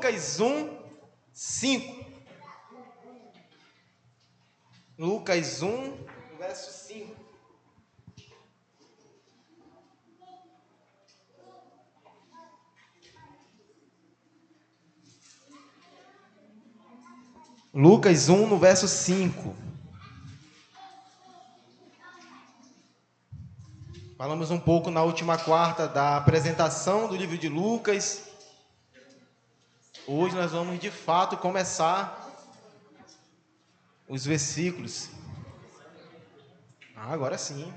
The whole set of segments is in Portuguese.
Lucas 1, 5. Lucas 1, verso 5. Lucas 1, no verso 5. Falamos um pouco na última quarta da apresentação do livro de Lucas. Hoje nós vamos de fato começar os versículos. Agora sim.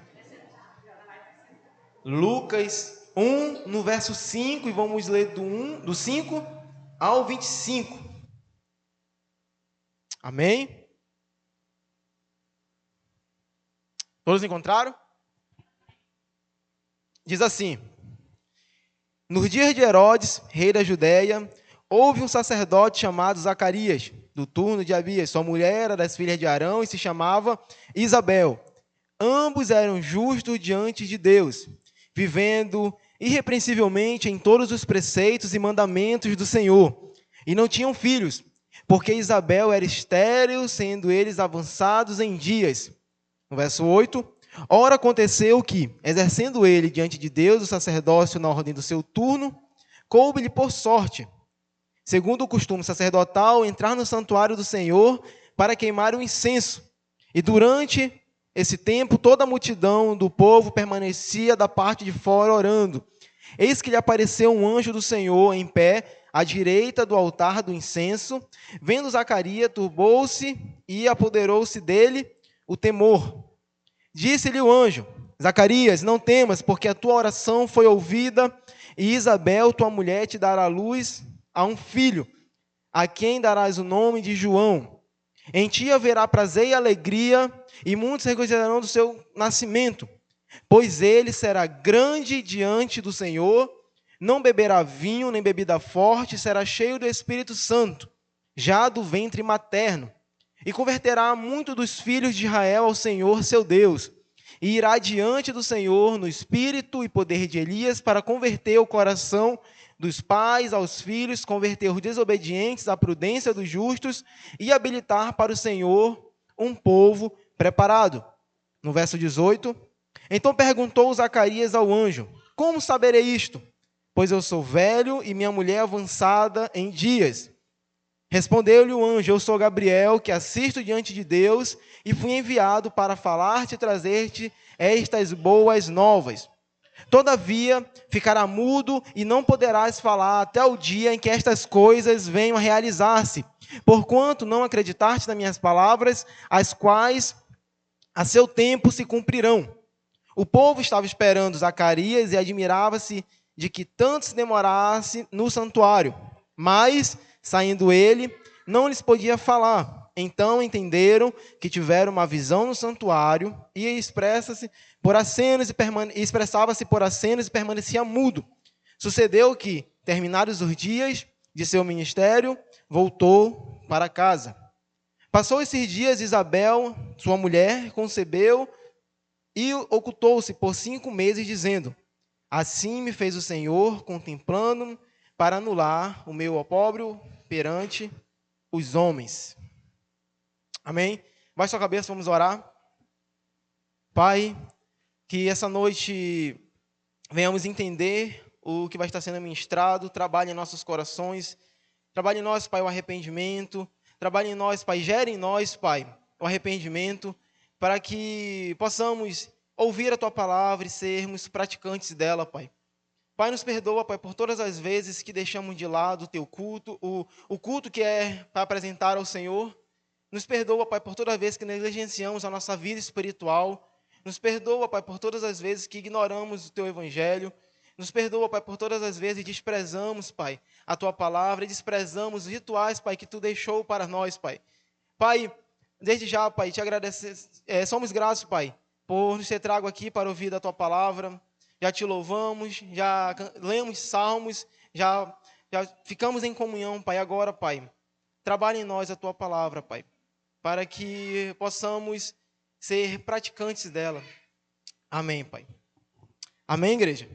Lucas 1, no verso 5, e vamos ler do 5 ao 25. Amém? Todos encontraram? Diz assim: Nos dias de Herodes, rei da Judéia, houve um sacerdote chamado Zacarias, do turno de Abias. Sua mulher era das filhas de Arão e se chamava Isabel. Ambos eram justos diante de Deus, vivendo irrepreensivelmente em todos os preceitos e mandamentos do Senhor. E não tinham filhos, porque Isabel era estéril, sendo eles avançados em dias. No verso 8, ora aconteceu que, exercendo ele diante de Deus o sacerdócio na ordem do seu turno, coube-lhe por sorte, segundo o costume sacerdotal, entrar no santuário do Senhor para queimar o incenso. E durante esse tempo, toda a multidão do povo permanecia da parte de fora orando. Eis que lhe apareceu um anjo do Senhor em pé, à direita do altar do incenso. Vendo Zacarias, turbou-se e apoderou-se dele o temor. Disse-lhe o anjo: Zacarias, não temas, porque a tua oração foi ouvida, e Isabel, tua mulher, te dará luz a um filho, a quem darás o nome de João. Em ti haverá prazer e alegria, e muitos regozijarão do seu nascimento, pois ele será grande diante do Senhor, não beberá vinho nem bebida forte, será cheio do Espírito Santo, já do ventre materno, e converterá muito dos filhos de Israel ao Senhor seu Deus, e irá diante do Senhor no espírito e poder de Elias para converter o coração dos pais aos filhos, converter os desobedientes à prudência dos justos e habilitar para o Senhor um povo preparado. No verso 18, então perguntou Zacarias ao anjo: Como saberei isto? Pois eu sou velho e minha mulher avançada em dias. Respondeu-lhe o anjo: Eu sou Gabriel, que assisto diante de Deus, e fui enviado para falar-te e trazer-te estas boas novas. Todavia, ficará mudo e não poderás falar até o dia em que estas coisas venham a realizar-se, porquanto não acreditaste nas minhas palavras, as quais a seu tempo se cumprirão. O povo estava esperando Zacarias e admirava-se de que tanto se demorasse no santuário. Mas, saindo ele, não lhes podia falar. Então entenderam que tiveram uma visão no santuário e expressava-se por acenos e permanecia mudo. Sucedeu que, terminados os dias de seu ministério, voltou para casa. Passou esses dias, Isabel, sua mulher, concebeu e ocultou-se por 5 meses, dizendo: Assim me fez o Senhor, contemplando-me, para anular o meu opróbrio perante os homens. Amém? Baixe sua cabeça, vamos orar. Pai, que essa noite venhamos entender o que vai estar sendo ministrado, trabalhe em nossos corações, trabalhe em nós, Pai, o arrependimento, trabalhe em nós, Pai, gere em nós, Pai, o arrependimento, para que possamos ouvir a Tua palavra e sermos praticantes dela, Pai. Pai, nos perdoa, Pai, por todas as vezes que deixamos de lado o Teu culto, o culto que é para apresentar ao Senhor. Nos perdoa, Pai, por toda vez que negligenciamos a nossa vida espiritual. Nos perdoa, Pai, por todas as vezes que ignoramos o Teu Evangelho. Nos perdoa, Pai, por todas as vezes que desprezamos, Pai, a Tua palavra e desprezamos os rituais, Pai, que Tu deixou para nós, Pai. Pai, desde já, Pai, te agradecer, somos gratos, Pai, por nos ter trago aqui para ouvir da Tua palavra. Já Te louvamos, já lemos salmos, já ficamos em comunhão, Pai. Agora, Pai, trabalhe em nós a Tua palavra, Pai, para que possamos ser praticantes dela. Amém, Pai. Amém, igreja?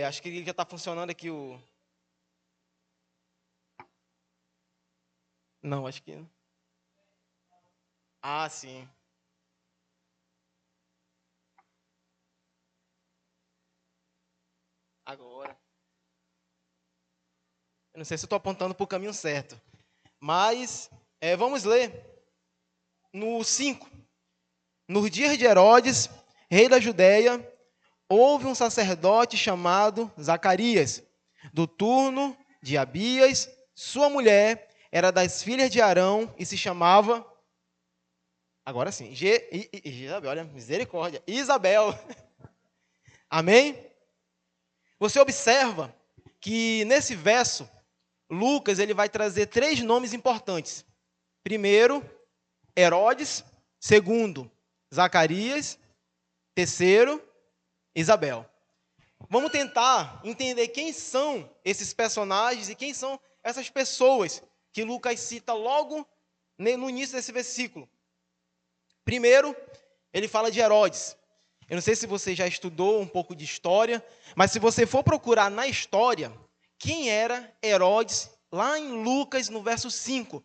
Acho que já está funcionando aqui Não, acho que... Ah, sim. Agora. Eu não sei se eu estou apontando para o caminho certo. Mas, vamos ler. No 5. Nos dias de Herodes, rei da Judéia, houve um sacerdote chamado Zacarias, do turno de Abias. Sua mulher era das filhas de Arão e se chamava... Agora sim. Isabel, olha, misericórdia. Isabel. Amém? Você observa que nesse verso, Lucas ele vai trazer 3 nomes importantes. Primeiro, Herodes. Segundo, Zacarias. Terceiro, Isabel. Vamos tentar entender quem são esses personagens e quem são essas pessoas que Lucas cita logo no início desse versículo. Primeiro, ele fala de Herodes. Eu não sei se você já estudou um pouco de história, mas se você for procurar na história, quem era Herodes, lá em Lucas, no verso 5.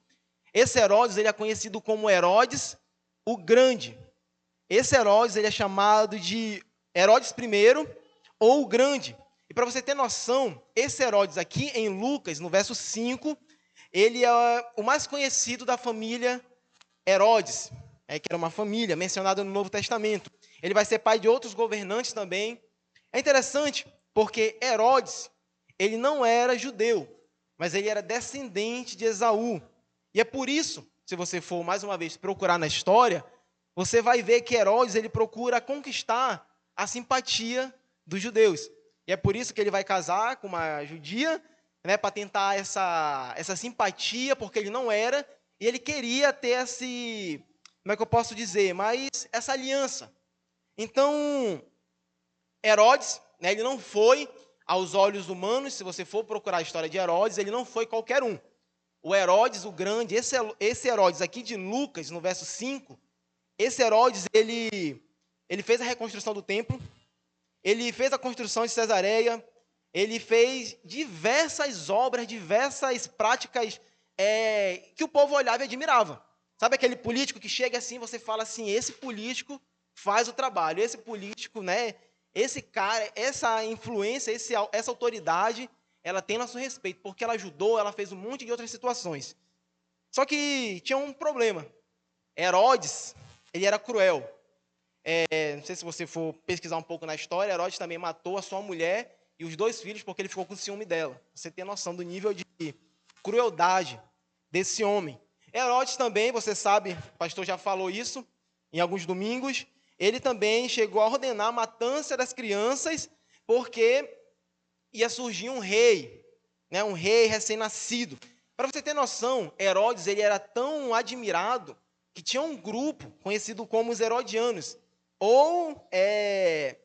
Esse Herodes ele é conhecido como Herodes o Grande. Esse Herodes ele é chamado de Herodes I ou o Grande. E para você ter noção, esse Herodes aqui em Lucas, no verso 5, ele é o mais conhecido da família Herodes, que era uma família mencionada no Novo Testamento. Ele vai ser pai de outros governantes também. É interessante porque Herodes, ele não era judeu, mas ele era descendente de Esaú. E é por isso, se você for mais uma vez procurar na história, você vai ver que Herodes ele procura conquistar a simpatia dos judeus. E é por isso que ele vai casar com uma judia, né, para tentar essa simpatia, porque ele não era, e ele queria ter como é que eu posso dizer, mas essa aliança. Então, Herodes, né, ele não foi, aos olhos humanos, se você for procurar a história de Herodes, ele não foi qualquer um. O Herodes, o Grande, esse Herodes aqui de Lucas, no verso 5, esse Herodes, ele fez a reconstrução do templo, ele fez a construção de Cesareia, ele fez diversas obras, diversas práticas que o povo olhava e admirava. Sabe aquele político que chega assim, você fala assim, esse político faz o trabalho, esse político, né, esse cara, essa influência, essa autoridade, ela tem nosso respeito, porque ela ajudou, ela fez um monte de outras situações. Só que tinha um problema. Herodes, ele era cruel. Não sei se você for pesquisar um pouco na história, Herodes também matou a sua mulher e os 2 filhos porque ele ficou com ciúme dela. Você tem noção do nível de crueldade desse homem. Herodes também, você sabe, o pastor já falou isso em alguns domingos, ele também chegou a ordenar a matança das crianças porque ia surgir um rei, né, um rei recém-nascido. Para você ter noção, Herodes ele era tão admirado que tinha um grupo conhecido como os herodianos, ou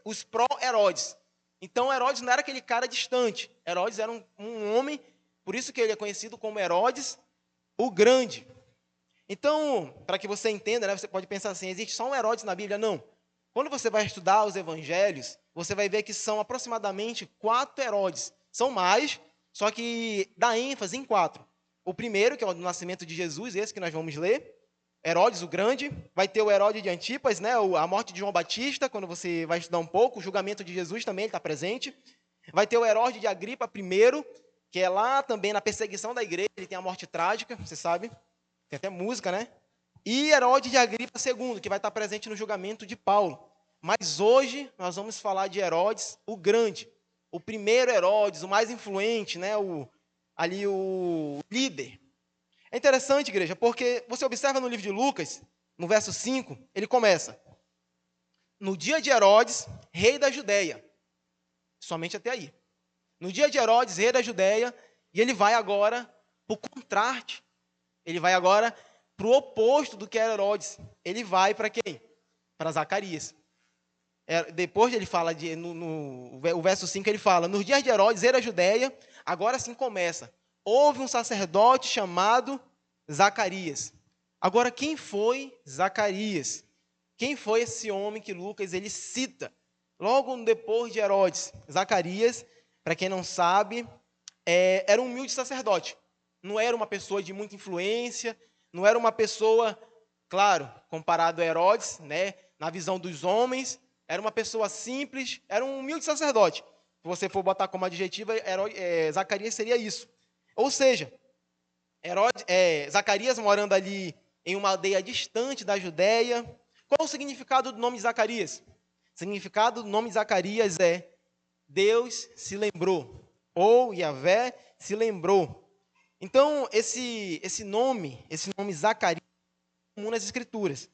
os pró-Herodes. Então, Herodes não era aquele cara distante. Herodes era um homem, por isso que ele é conhecido como Herodes o Grande. Então, para que você entenda, né, você pode pensar assim, existe só um Herodes na Bíblia? Não. Quando você vai estudar os evangelhos, você vai ver que são aproximadamente 4 Herodes. São mais, só que dá ênfase em 4. O primeiro, que é o do nascimento de Jesus, esse que nós vamos ler, Herodes o Grande. Vai ter o Herodes de Antipas, né, a morte de João Batista, quando você vai estudar um pouco, o julgamento de Jesus também está presente. Vai ter o Herodes de Agripa I, que é lá também na perseguição da igreja, ele tem a morte trágica, você sabe. Tem até música, né? E Herodes de Agripa II, que vai estar presente no julgamento de Paulo. Mas hoje nós vamos falar de Herodes o Grande. O primeiro Herodes, o mais influente, né? o líder. É interessante, igreja, porque você observa no livro de Lucas, no verso 5, ele começa: no dia de Herodes, rei da Judéia. Somente até aí. No dia de Herodes, rei da Judéia, e ele vai agora para o contraste. Ele vai agora para o oposto do que era Herodes. Ele vai para quem? Para Zacarias. Depois ele fala, o verso 5 ele fala, nos dias de Herodes, rei da Judéia, agora sim começa. Houve um sacerdote chamado Zacarias. Agora, quem foi Zacarias? Quem foi esse homem que Lucas ele cita? Logo depois de Herodes, Zacarias, para quem não sabe, era um humilde sacerdote. não era uma pessoa de muita influência, não era uma pessoa, claro, comparado a Herodes, né, na visão dos homens, era uma pessoa simples, era um humilde sacerdote. Se você for botar como adjetivo, Zacarias seria isso. Ou seja, Zacarias morando ali em uma aldeia distante da Judéia. Qual o significado do nome de Zacarias? O significado do nome de Zacarias é Deus se lembrou, ou Yahvé se lembrou. Então, esse nome Zacarias, é comum nas Escrituras.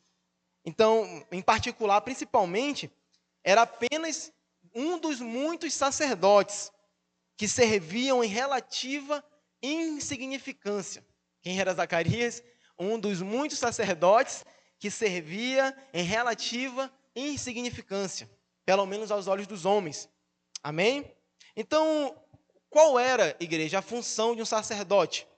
Então, em particular, principalmente, era apenas um dos muitos sacerdotes que serviam em relativa insignificância. Quem era Zacarias? Um dos muitos sacerdotes que servia em relativa insignificância, pelo menos aos olhos dos homens. Amém? Então, qual era, igreja, a função de um sacerdote?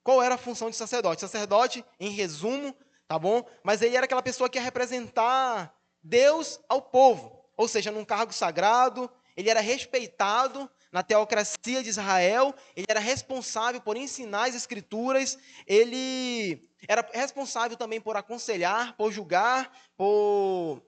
Qual era a função de sacerdote? Sacerdote, em resumo, tá bom? Mas ele era aquela pessoa que ia representar Deus ao povo. Ou seja, num cargo sagrado, ele era respeitado na teocracia de Israel, ele era responsável por ensinar as escrituras, ele era responsável também por aconselhar, por julgar, por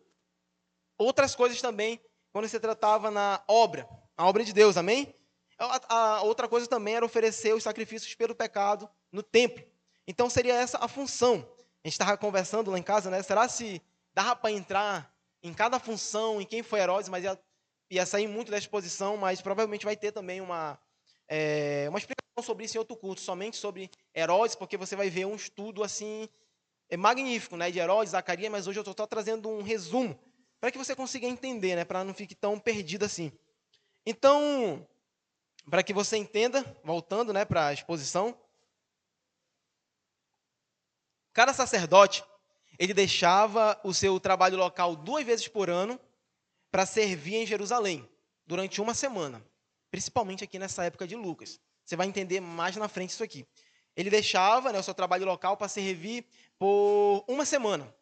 outras coisas também, quando se tratava a obra de Deus, amém? A outra coisa também era oferecer os sacrifícios pelo pecado no templo. Então seria essa a função. A gente estava conversando lá em casa, né? Será se dava para entrar em cada função, em quem foi Herodes, mas ia sair muito da exposição, mas provavelmente vai ter também uma explicação sobre isso em outro culto, somente sobre Herodes, porque você vai ver um estudo assim magnífico, né, de Herodes, Zacarias, mas hoje eu estou só trazendo um resumo para que você consiga entender, né, para não fique tão perdido assim. Então, para que você entenda, voltando, né, para a exposição, cada sacerdote, ele deixava o seu trabalho local 2 vezes por ano para servir em Jerusalém, durante uma semana, principalmente aqui nessa época de Lucas. Você vai entender mais na frente isso aqui. Ele deixava, né, o seu trabalho local para servir por uma semana.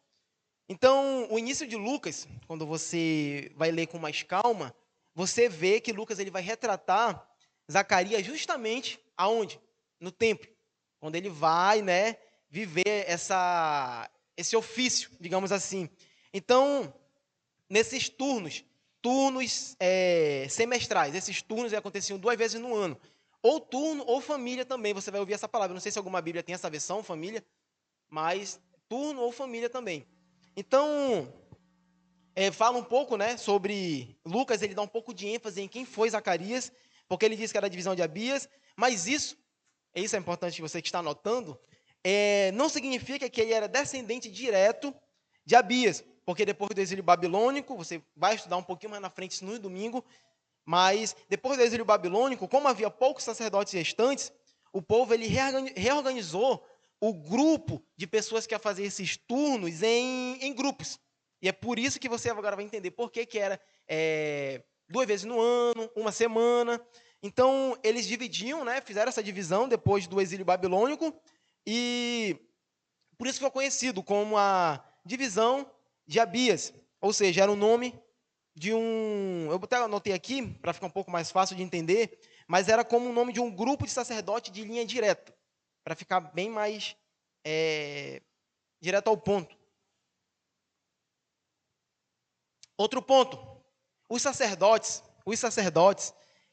Então, o início de Lucas, quando você vai ler com mais calma, você vê que Lucas ele vai retratar Zacarias justamente aonde? No templo, quando ele vai, né, viver esse ofício, digamos assim. Então, nesses turnos semestrais, esses turnos aconteciam 2 vezes no ano. Ou turno ou família também, você vai ouvir essa palavra. Não sei se alguma Bíblia tem essa versão, família, mas turno ou família também. Então, fala um pouco, né, sobre Lucas, ele dá um pouco de ênfase em quem foi Zacarias, porque ele diz que era a divisão de Abias, mas isso é importante você que está anotando, não significa que ele era descendente direto de Abias, porque depois do exílio babilônico, você vai estudar um pouquinho mais na frente, isso no domingo, mas depois do exílio babilônico, como havia poucos sacerdotes restantes, o povo ele reorganizou o grupo de pessoas que ia fazer esses turnos em grupos. E é por isso que você agora vai entender por que era 2 vezes no ano, uma semana. Então, eles dividiam, né, fizeram essa divisão depois do exílio babilônico, e por isso foi conhecido como a divisão de Abias. Ou seja, era o nome de um... Eu até anotei aqui, para ficar um pouco mais fácil de entender, mas era como o nome de um grupo de sacerdote de linha direta, para ficar bem mais direto ao ponto. Outro ponto, os sacerdotes,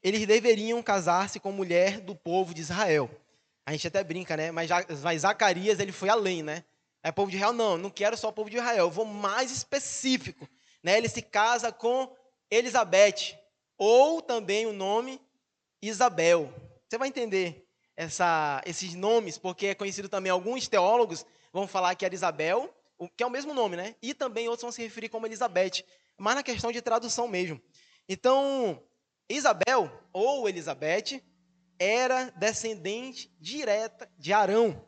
eles deveriam casar-se com mulher do povo de Israel. A gente até brinca, né? Mas Zacarias, ele foi além, né? É povo de Israel, não quero só o povo de Israel, eu vou mais específico, né? Ele se casa com Elizabeth, ou também o nome Isabel. Você vai entender esses nomes, porque é conhecido também, alguns teólogos vão falar que era Isabel, que é o mesmo nome, né? E também outros vão se referir como Elizabeth, mas na questão de tradução mesmo. Então, Isabel, ou Elizabeth, era descendente direta de Arão.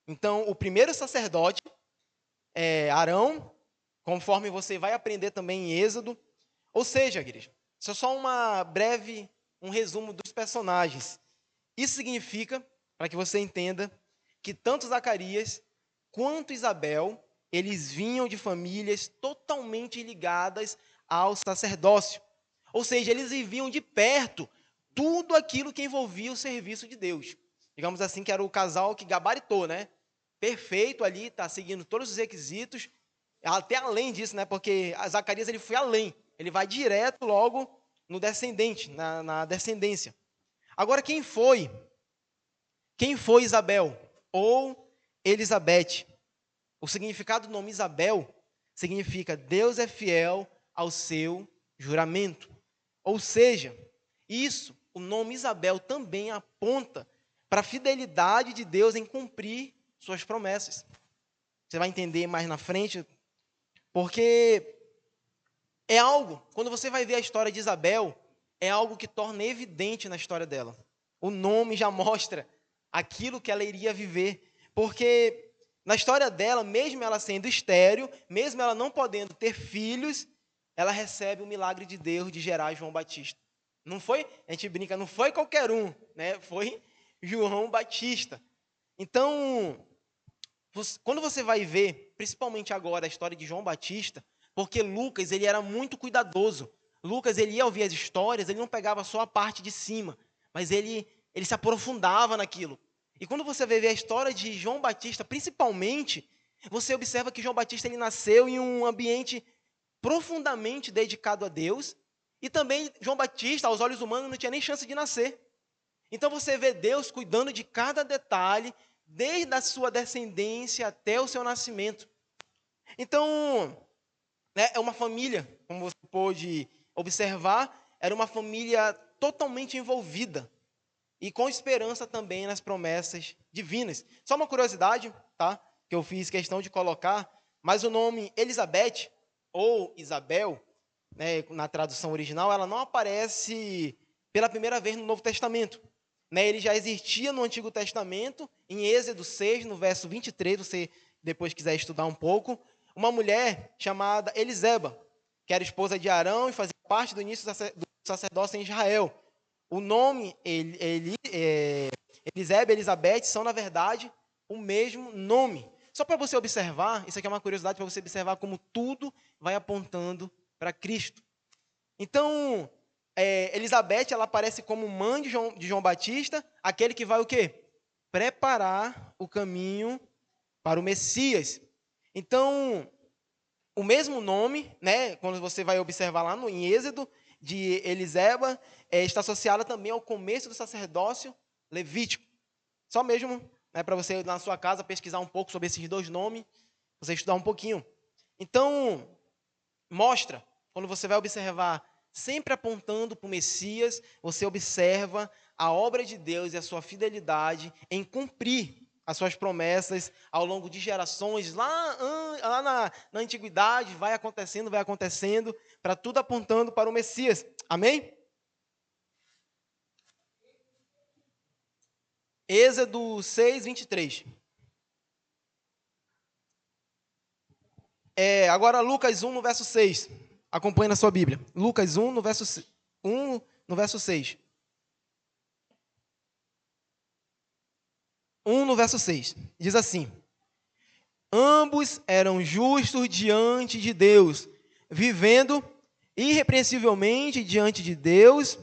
Então, o primeiro sacerdote, Arão, conforme você vai aprender também em Êxodo. Ou seja, igreja, isso é só um resumo dos personagens. Isso significa, para que você entenda, que tanto Zacarias quanto Isabel, eles vinham de famílias totalmente ligadas ao sacerdócio. Ou seja, eles viviam de perto tudo aquilo que envolvia o serviço de Deus. Digamos assim, que era o casal que gabaritou, né? Perfeito ali, está seguindo todos os requisitos, até além disso, né? Porque Zacarias ele foi além, ele vai direto logo no descendente, na descendência. Agora, quem foi? Quem foi Isabel ou Elizabeth? O significado do nome Isabel significa Deus é fiel ao seu juramento. Ou seja, isso, o nome Isabel também aponta para a fidelidade de Deus em cumprir suas promessas. Você vai entender mais na frente, porque é algo, quando você vai ver a história de Isabel, é algo que torna evidente na história dela. O nome já mostra aquilo que ela iria viver, porque na história dela, mesmo ela sendo estéril, mesmo ela não podendo ter filhos, ela recebe o milagre de Deus de gerar João Batista. Não foi, a gente brinca, não foi qualquer um, né? Foi João Batista. Então, quando você vai ver, principalmente agora, a história de João Batista, porque Lucas ele era muito cuidadoso. Lucas ele ia ouvir as histórias, ele não pegava só a parte de cima, mas ele se aprofundava naquilo. E quando você vai ver a história de João Batista, principalmente, você observa que João Batista ele nasceu em um ambiente profundamente dedicado a Deus, e também João Batista, aos olhos humanos, não tinha nem chance de nascer. Então você vê Deus cuidando de cada detalhe, desde a sua descendência até o seu nascimento. Então, né, é uma família, como você pôde observar, era uma família totalmente envolvida e com esperança também nas promessas divinas. Só uma curiosidade, tá? Que eu fiz questão de colocar, mas o nome Elizabeth ou Isabel, né, na tradução original, ela não aparece pela primeira vez no Novo Testamento. Né, ele já existia no Antigo Testamento, em Êxodo 6, no verso 23, você depois quiser estudar um pouco, uma mulher chamada Eliseba, que era esposa de Arão e fazia parte do início do sacerdócio em Israel. O nome Eliseba e Elizabeth são, na verdade, o mesmo nome. Só para você observar, isso aqui é uma curiosidade para você observar como tudo vai apontando para Cristo. Então, Elizabeth, ela aparece como mãe de João Batista, aquele que vai o quê? Preparar o caminho para o Messias. Então, o mesmo nome, né, quando você vai observar lá em Êxodo, de Eliseba, está associada também ao começo do sacerdócio levítico. Só mesmo, né, para você, na sua casa, pesquisar um pouco sobre esses dois nomes, você estudar um pouquinho. Então, mostra, quando você vai observar, sempre apontando para o Messias, você observa a obra de Deus e a sua fidelidade em cumprir as suas promessas ao longo de gerações, lá na antiguidade, vai acontecendo, para tudo apontando para o Messias. Amém? Êxodo 6, 23. Agora Lucas 1, no verso 6. Acompanhe na sua Bíblia. Lucas 1, no verso 1, no verso 6. 1 no verso 6. Diz assim: ambos eram justos diante de Deus, vivendo irrepreensivelmente diante de Deus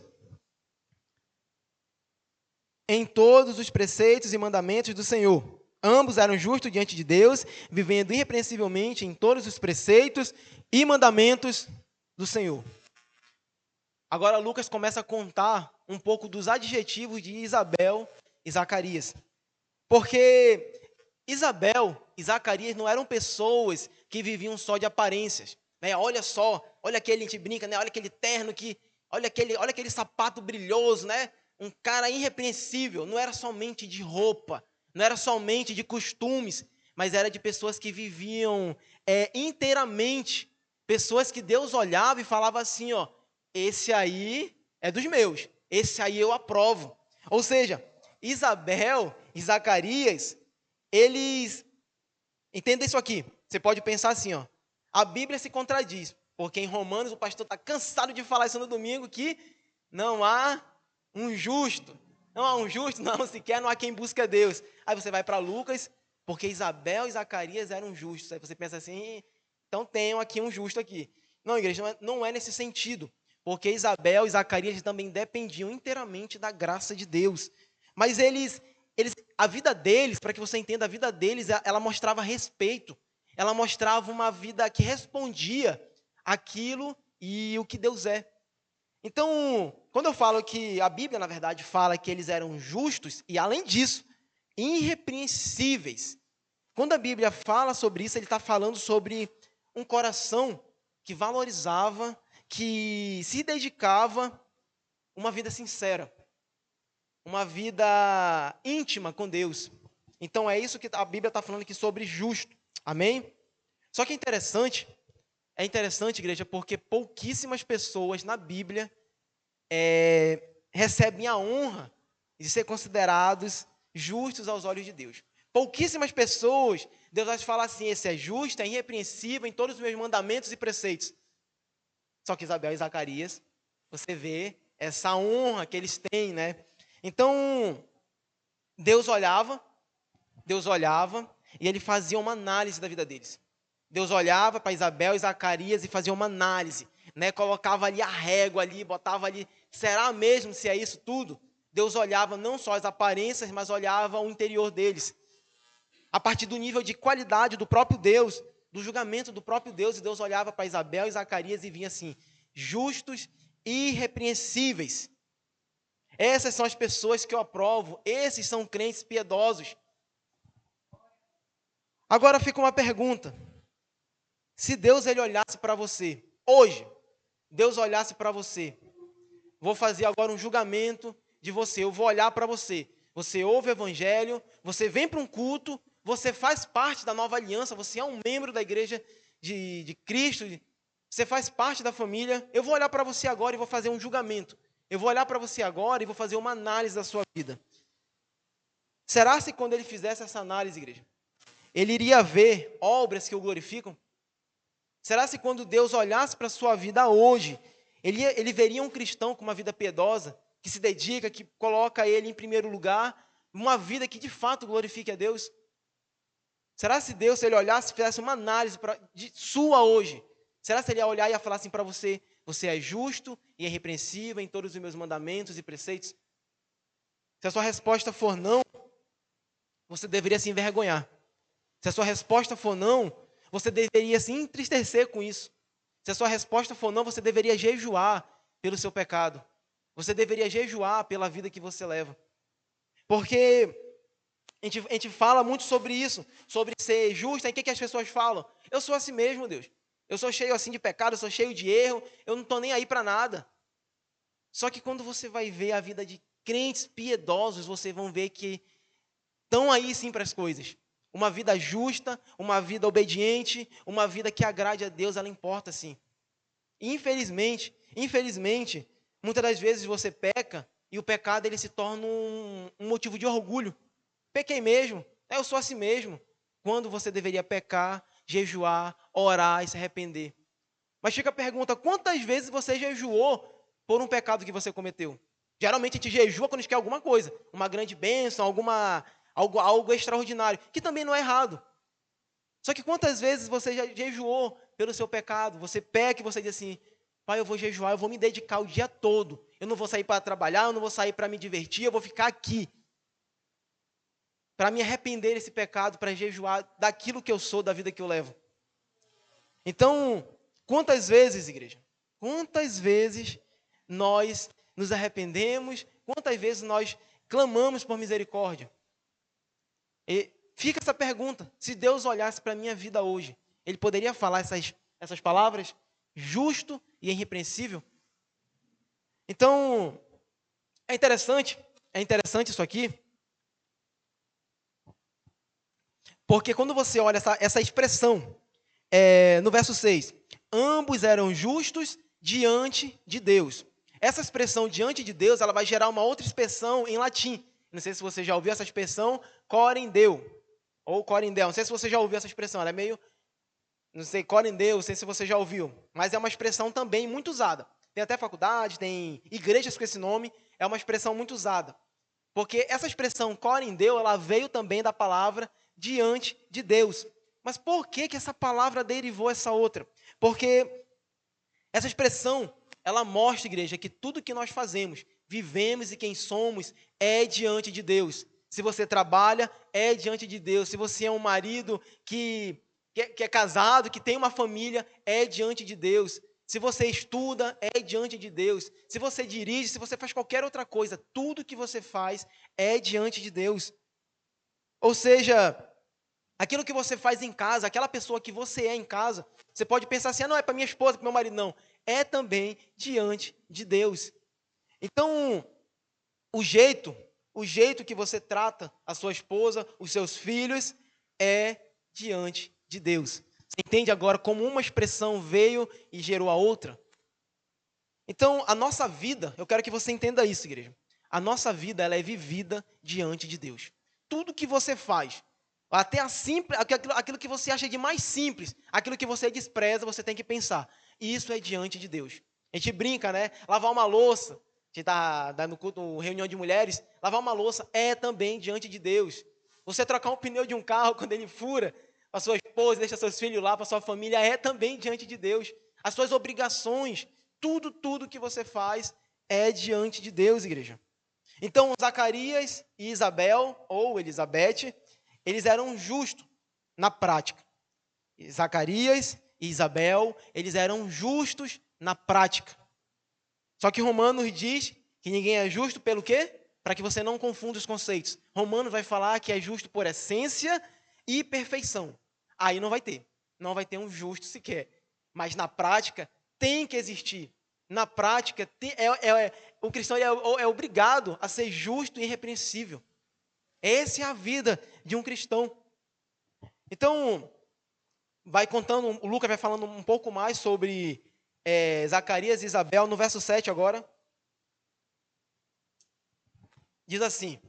em todos os preceitos e mandamentos do Senhor. Ambos eram justos diante de Deus, vivendo irrepreensivelmente em todos os preceitos e mandamentos do Senhor. Agora Lucas começa a contar um pouco dos adjetivos de Isabel e Zacarias. Porque Isabel e Zacarias não eram pessoas que viviam só de aparências. Né? Olha só, olha aquele, a gente brinca, né? Olha aquele terno, olha aquele sapato brilhoso, né? Um cara irrepreensível. Não era somente de roupa, não era somente de costumes, mas era de pessoas que viviam inteiramente. Pessoas que Deus olhava e falava assim, ó, esse aí é dos meus, esse aí eu aprovo. Ou seja, Isabel e Zacarias, eles entendem isso aqui. Você pode pensar assim, ó, a Bíblia se contradiz, porque em Romanos o pastor está cansado de falar isso no domingo, que não há um justo, não sequer, não há quem busque a Deus. Aí você vai para Lucas, porque Isabel e Zacarias eram justos. Aí você pensa assim, então tenham aqui um justo aqui. Não, igreja, não é nesse sentido, porque Isabel e Zacarias também dependiam inteiramente da graça de Deus. Mas eles a vida deles, para que você entenda, a vida deles, ela mostrava respeito. Ela mostrava uma vida que respondia àquilo e o que Deus é. Então, quando eu falo que a Bíblia, na verdade, fala que eles eram justos e, além disso, irrepreensíveis. Quando a Bíblia fala sobre isso, ele está falando sobre um coração que valorizava, que se dedicava uma vida sincera, uma vida íntima com Deus. Então é isso que a Bíblia está falando aqui sobre justo. Amém? Só que é interessante, igreja, porque pouquíssimas pessoas na Bíblia recebem a honra de ser considerados justos aos olhos de Deus. Pouquíssimas pessoas, Deus vai falar assim, esse é justo, é irrepreensível em todos os meus mandamentos e preceitos. Só que Isabel e Zacarias, você vê essa honra que eles têm, né? Então, Deus olhava e ele fazia uma análise da vida deles. Deus olhava para Isabel e Zacarias e fazia uma análise, né? Colocava ali a régua ali, botava ali, será mesmo se é isso tudo? Deus olhava não só as aparências, mas olhava o interior deles. A partir do nível de qualidade do próprio Deus, do julgamento do próprio Deus, e Deus olhava para Isabel e Zacarias e vinha assim, justos e irrepreensíveis. Essas são as pessoas que eu aprovo, esses são crentes piedosos. Agora fica uma pergunta. Se Deus ele olhasse para você, hoje, Deus olhasse para você, vou fazer agora um julgamento de você, eu vou olhar para você, você ouve o evangelho, você vem para um culto, você faz parte da nova aliança, você é um membro da igreja de Cristo, você faz parte da família, eu vou olhar para você agora e vou fazer um julgamento, eu vou olhar para você agora e vou fazer uma análise da sua vida. Será que quando ele fizesse essa análise, igreja, ele iria ver obras que o glorificam? Será que quando Deus olhasse para a sua vida hoje, ele veria um cristão com uma vida piedosa, que se dedica, que coloca ele em primeiro lugar, uma vida que de fato glorifique a Deus? Será se Deus, se ele olhasse, fizesse uma análise de sua hoje, será se ele ia olhar e ia falar assim para você, você é justo e irrepreensível em todos os meus mandamentos e preceitos? Se a sua resposta for não, você deveria se envergonhar. Se a sua resposta for não, você deveria se entristecer com isso. Se a sua resposta for não, você deveria jejuar pelo seu pecado. Você deveria jejuar pela vida que você leva. Porque a gente fala muito sobre isso, sobre ser justo. Aí o que as pessoas falam? Eu sou assim mesmo, Deus. Eu sou cheio assim de pecado, eu sou cheio de erro, eu não estou nem aí para nada. Só que quando você vai ver a vida de crentes piedosos, vocês vão ver que estão aí sim para as coisas. Uma vida justa, uma vida obediente, uma vida que agrade a Deus, ela importa sim. Infelizmente, muitas das vezes você peca e o pecado ele se torna um motivo de orgulho. Pequei mesmo, eu sou assim mesmo. Quando você deveria pecar, jejuar, orar e se arrepender. Mas fica a pergunta, quantas vezes você jejuou por um pecado que você cometeu? Geralmente a gente jejua quando a gente quer alguma coisa, uma grande bênção, algo extraordinário, que também não é errado. Só que quantas vezes você já jejuou pelo seu pecado? Você peca e você diz assim, pai, eu vou jejuar, eu vou me dedicar o dia todo. Eu não vou sair para trabalhar, eu não vou sair para me divertir, eu vou ficar aqui. Para me arrepender desse pecado, para jejuar daquilo que eu sou, da vida que eu levo. Então, quantas vezes, igreja? Quantas vezes nós nos arrependemos? Quantas vezes nós clamamos por misericórdia? E fica essa pergunta, se Deus olhasse para a minha vida hoje, Ele poderia falar essas palavras? Justo e irrepreensível? Então, é interessante isso aqui, porque quando você olha essa expressão, no verso 6, ambos eram justos diante de Deus. Essa expressão diante de Deus, ela vai gerar uma outra expressão em latim. Não sei se você já ouviu essa expressão, corindeu, ou corindel. Não sei se você já ouviu essa expressão, ela é meio, não sei, corindeu, não sei se você já ouviu, mas é uma expressão também muito usada. Tem até faculdade, tem igrejas com esse nome, é uma expressão muito usada. Porque essa expressão corindeu, ela veio também da palavra diante de Deus. Mas por que essa palavra derivou essa outra? Porque essa expressão, ela mostra, igreja, que tudo que nós fazemos, vivemos e quem somos, é diante de Deus. Se você trabalha, é diante de Deus. Se você é um marido que é casado, que tem uma família, é diante de Deus. Se você estuda, é diante de Deus. Se você dirige, se você faz qualquer outra coisa, tudo que você faz é diante de Deus. Ou seja, aquilo que você faz em casa, aquela pessoa que você é em casa, você pode pensar assim, não, é para minha esposa, para meu marido. Não, é também diante de Deus. Então, o jeito que você trata a sua esposa, os seus filhos, é diante de Deus. Você entende agora como uma expressão veio e gerou a outra? Então, a nossa vida, eu quero que você entenda isso, igreja. A nossa vida, ela é vivida diante de Deus. Tudo que você faz, até aquilo que você acha de mais simples, aquilo que você despreza, você tem que pensar. Isso é diante de Deus. A gente brinca, né? Lavar uma louça. A gente está no culto, reunião de mulheres. Lavar uma louça é também diante de Deus. Você trocar um pneu de um carro quando ele fura, para sua esposa, deixa seus filhos lá, para sua família, é também diante de Deus. As suas obrigações, tudo que você faz é diante de Deus, igreja. Então, Zacarias e Isabel, ou Elizabeth, eles eram justos na prática. Zacarias e Isabel, eles eram justos na prática. Só que Romanos diz que ninguém é justo pelo quê? Para que você não confunda os conceitos. Romanos vai falar que é justo por essência e perfeição. Aí não vai ter. Não vai ter um justo sequer. Mas na prática tem que existir. Na prática, o cristão é obrigado a ser justo e irrepreensível. Essa é a vida de um cristão. Então, vai contando, o Lucas vai falando um pouco mais sobre Zacarias e Isabel, no verso 7 agora. Diz assim: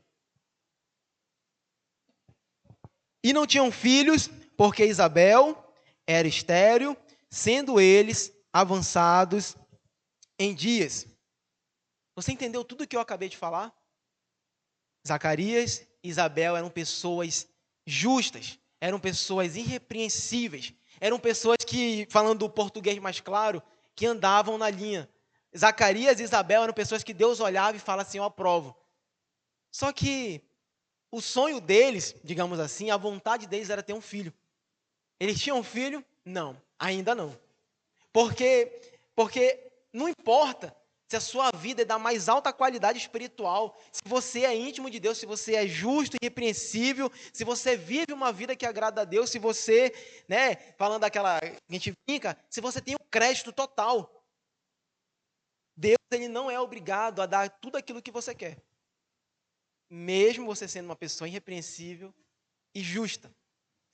E não tinham filhos, porque Isabel era estéril, sendo eles avançados em dias. Você entendeu tudo o que eu acabei de falar? Zacarias e Isabel eram pessoas justas, eram pessoas irrepreensíveis, eram pessoas que, falando o português mais claro, que andavam na linha. Zacarias e Isabel eram pessoas que Deus olhava e falava assim, eu aprovo. Só que o sonho deles, digamos assim, a vontade deles era ter um filho. Eles tinham um filho? Não, ainda não. Porque não importa se a sua vida é da mais alta qualidade espiritual, se você é íntimo de Deus, se você é justo e irrepreensível, se você vive uma vida que agrada a Deus, se você, falando daquela, a gente brinca, se você tem o crédito total. Deus, ele não é obrigado a dar tudo aquilo que você quer. Mesmo você sendo uma pessoa irrepreensível e justa.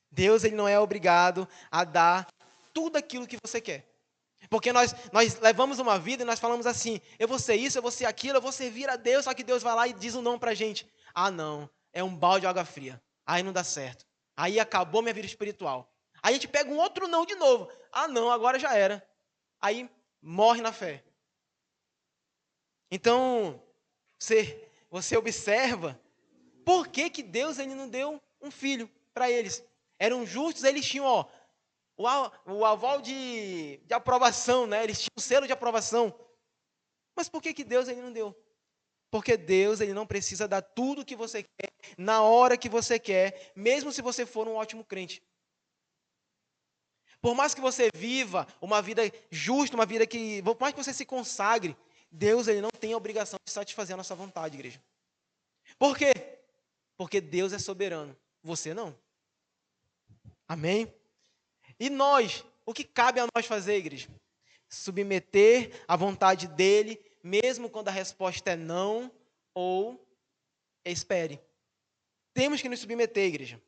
Deus, ele não é obrigado a dar tudo aquilo que você quer. Porque nós levamos uma vida e nós falamos assim, eu vou ser isso, eu vou ser aquilo, eu vou servir a Deus, só que Deus vai lá e diz um não pra gente. Ah, não, é um balde de água fria. Aí não dá certo. Aí acabou minha vida espiritual. Aí a gente pega um outro não de novo. Ah, não, agora já era. Aí morre na fé. Então, você observa por que Deus ele não deu um filho para eles. Eram justos, eles tinham, o aval de aprovação, né? Eles tinham o selo de aprovação. Mas por que Deus ele não deu? Porque Deus ele não precisa dar tudo o que você quer, na hora que você quer, mesmo se você for um ótimo crente. Por mais que você viva uma vida justa, uma vida por mais que você se consagre, Deus ele não tem a obrigação de satisfazer a nossa vontade, igreja. Por quê? Porque Deus é soberano, você não. Amém? E nós, o que cabe a nós fazer, igreja? Submeter à vontade dele, mesmo quando a resposta é não ou espere. Temos que nos submeter, igreja.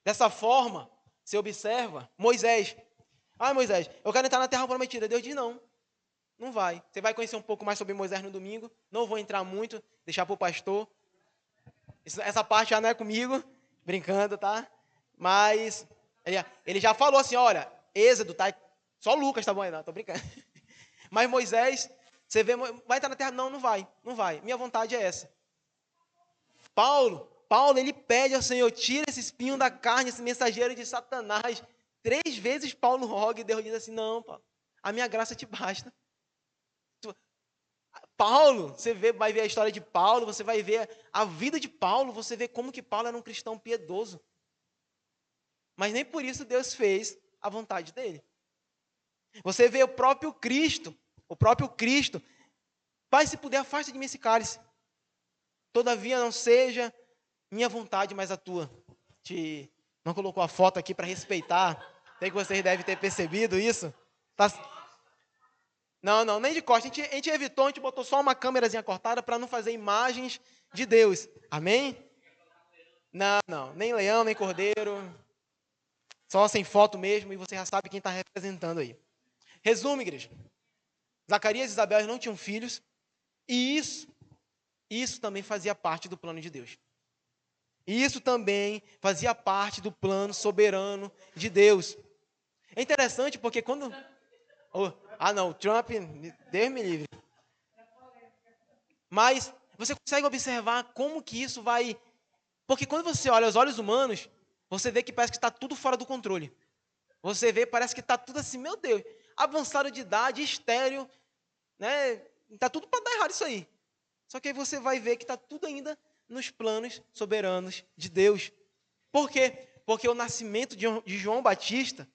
Dessa forma, você observa, Moisés. Ah, Moisés, eu quero entrar na terra prometida. Deus diz não, não vai. Você vai conhecer um pouco mais sobre Moisés no domingo. Não vou entrar muito, deixar para o pastor. Essa parte já não é comigo, brincando, tá? Mas ele já falou assim, olha, Êxodo, tá? Só Lucas tá bom aí, não, tô brincando. Mas Moisés, você vê, vai entrar na terra? Não, não vai, não vai. Minha vontade é essa. Paulo, ele pede ao Senhor, tira esse espinho da carne, esse mensageiro de Satanás. 3 vezes Paulo roga e Deus diz assim, não, Paulo, a minha graça te basta. Paulo, vai ver a história de Paulo, você vai ver a vida de Paulo, você vê como que Paulo era um cristão piedoso. Mas nem por isso Deus fez a vontade dele. Você vê o próprio Cristo, Pai, se puder, afasta de mim esse cálice. Todavia não seja minha vontade, mas a tua. Não colocou a foto aqui para respeitar. Sei que vocês devem ter percebido isso. Tá... Não, nem de costa. A gente evitou, a gente botou só uma câmerazinha cortada para não fazer imagens de Deus. Amém? Não, nem leão, nem cordeiro. Só sem foto mesmo, e você já sabe quem está representando aí. Resumo, igreja. Zacarias e Isabel não tinham filhos, e isso também fazia parte do plano de Deus. E isso também fazia parte do plano soberano de Deus. É interessante porque quando... Trump, Deus me livre. Mas você consegue observar como que isso vai... Porque quando você olha aos olhos humanos, você vê que parece que está tudo fora do controle. Você vê, parece que está tudo assim, meu Deus, avançado de idade, estéril, né? Está tudo para dar errado isso aí. Só que aí você vai ver que está tudo ainda nos planos soberanos de Deus. Por quê? Porque o nascimento de João Batista,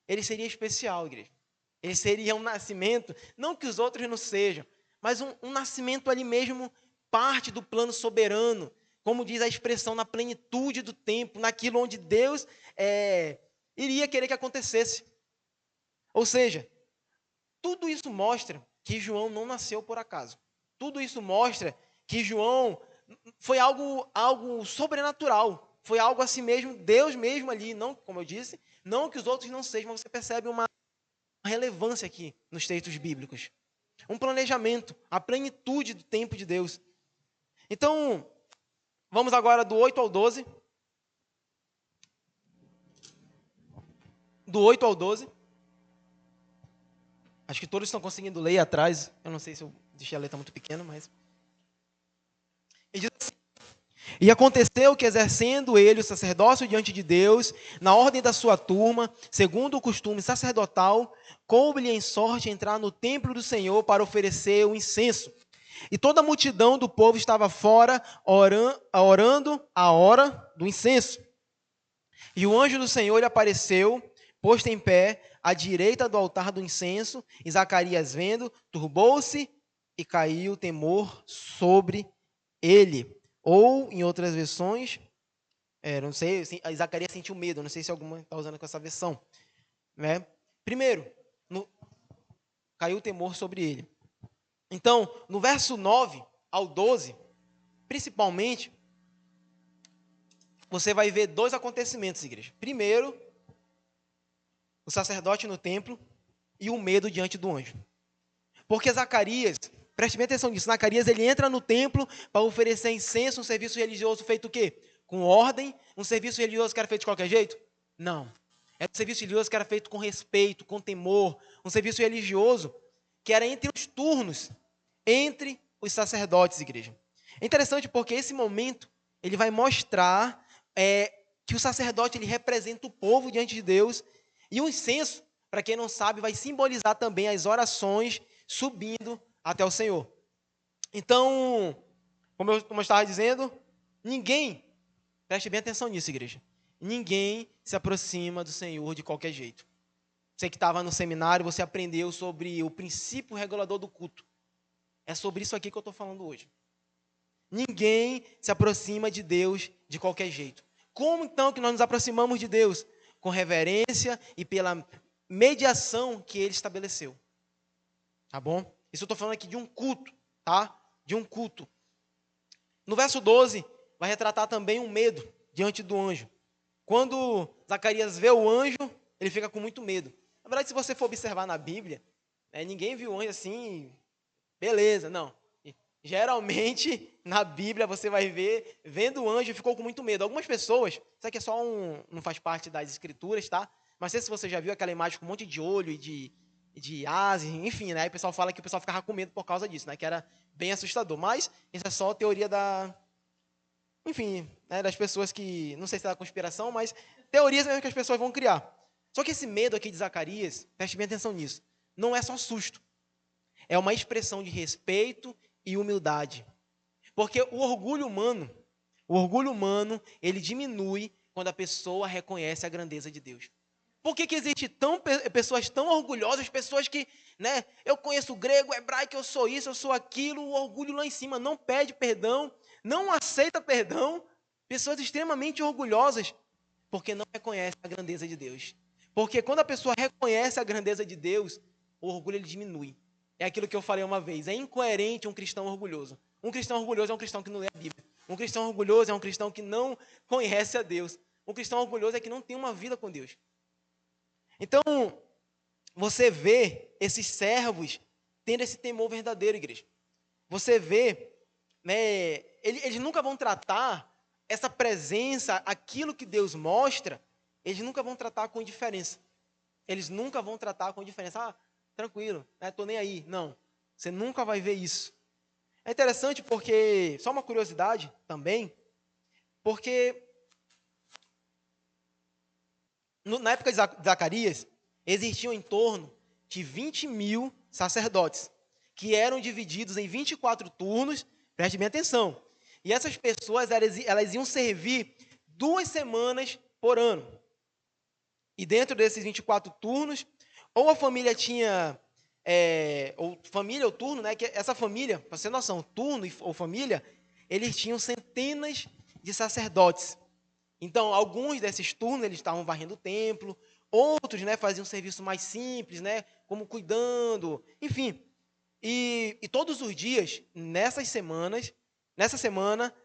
ele seria especial, igreja. Ele seria um nascimento, não que os outros não sejam, mas um nascimento ali mesmo, parte do plano soberano, como diz a expressão, na plenitude do tempo, naquilo onde Deus iria querer que acontecesse. Ou seja, tudo isso mostra que João não nasceu por acaso. Tudo isso mostra que João foi algo sobrenatural. Foi algo assim mesmo, Deus mesmo ali, não, como eu disse, não que os outros não sejam, mas você percebe uma relevância aqui nos textos bíblicos. Um planejamento, a plenitude do tempo de Deus. Então, vamos agora do 8 ao 12. Do 8 ao 12. Acho que todos estão conseguindo ler atrás. Eu não sei se eu deixei a letra muito pequena, mas... E diz assim: E aconteceu que, exercendo ele o sacerdócio diante de Deus, na ordem da sua turma, segundo o costume sacerdotal, coube-lhe em sorte entrar no templo do Senhor para oferecer o incenso. E toda a multidão do povo estava fora, orando a hora do incenso. E o anjo do Senhor lhe apareceu, posto em pé, à direita do altar do incenso, e Zacarias, vendo, turbou-se e caiu temor sobre ele. Ou, em outras versões, não sei, Zacarias sentiu medo, não sei se alguma está usando com essa versão. Né? Primeiro, caiu o temor sobre ele. Então, no verso 9 ao 12, principalmente, você vai ver dois acontecimentos, igreja. Primeiro, o sacerdote no templo e o medo diante do anjo. Porque Zacarias, preste bem atenção nisso, Zacarias ele entra no templo para oferecer incenso, um serviço religioso feito o quê? Com ordem, um serviço religioso que era feito de qualquer jeito? Não. Era um serviço religioso que era feito com respeito, com temor, um serviço religioso que era entre os turnos, entre os sacerdotes, igreja. É interessante porque esse momento, ele vai mostrar que o sacerdote ele representa o povo diante de Deus, e o incenso, para quem não sabe, vai simbolizar também as orações subindo até o Senhor. Então, como eu estava dizendo, ninguém, preste bem atenção nisso, igreja, ninguém se aproxima do Senhor de qualquer jeito. Você que estava no seminário, você aprendeu sobre o princípio regulador do culto. É sobre isso aqui que eu estou falando hoje. Ninguém se aproxima de Deus de qualquer jeito. Como então que nós nos aproximamos de Deus? Com reverência e pela mediação que Ele estabeleceu. Tá bom? Isso eu estou falando aqui de um culto, tá? De um culto. No verso 12, vai retratar também um medo diante do anjo. Quando Zacarias vê o anjo, ele fica com muito medo. Na verdade, se você for observar na Bíblia, ninguém viu o anjo assim, beleza, não. Geralmente, na Bíblia, você vai ver, vendo o anjo, ficou com muito medo. Algumas pessoas, isso aqui é só não faz parte das escrituras, tá? Mas não sei se você já viu aquela imagem com um monte de olho e de asas, enfim, né? Aí o pessoal fala que o pessoal ficava com medo por causa disso, né? Que era bem assustador. Mas isso é só a teoria enfim, né? Das pessoas que, não sei se é da conspiração, mas teorias mesmo que as pessoas vão criar. Só que esse medo aqui de Zacarias, preste bem atenção nisso, não é só susto. é uma expressão de respeito e humildade. Porque o orgulho humano, ele diminui quando a pessoa reconhece a grandeza de Deus. Por que existe pessoas tão orgulhosas, pessoas que, né, eu conheço grego, hebraico, eu sou isso, eu sou aquilo, o orgulho lá em cima, não pede perdão, não aceita perdão, pessoas extremamente orgulhosas, porque não reconhecem a grandeza de Deus. Porque quando a pessoa reconhece a grandeza de Deus, o orgulho ele diminui. É aquilo que eu falei uma vez, é incoerente um cristão orgulhoso. Um cristão orgulhoso é um cristão que não lê a Bíblia. Um cristão orgulhoso é um cristão que não conhece a Deus. Um cristão orgulhoso é que não tem uma vida com Deus. Então, você vê esses servos tendo esse temor verdadeiro, igreja. Você vê, né, eles nunca vão tratar essa presença, aquilo que Deus mostra, eles nunca vão tratar com indiferença. Eles nunca vão tratar com indiferença. Ah, tranquilo, né, tô nem aí. Não, você nunca vai ver isso. É interessante porque, só uma curiosidade também, porque na época de Zacarias, existiam em torno de 20 mil sacerdotes, que eram divididos em 24 turnos, preste bem atenção. E essas pessoas, elas iam servir 2 semanas por ano. E dentro desses 24 turnos, ou a família tinha, ou família ou turno, né? Que essa família, para você ter noção, turno ou família, eles tinham centenas de sacerdotes. Então, alguns desses turnos, eles estavam varrendo o templo, outros, né, faziam um serviço mais simples, né, como cuidando, enfim. E todos os dias, nessa semana,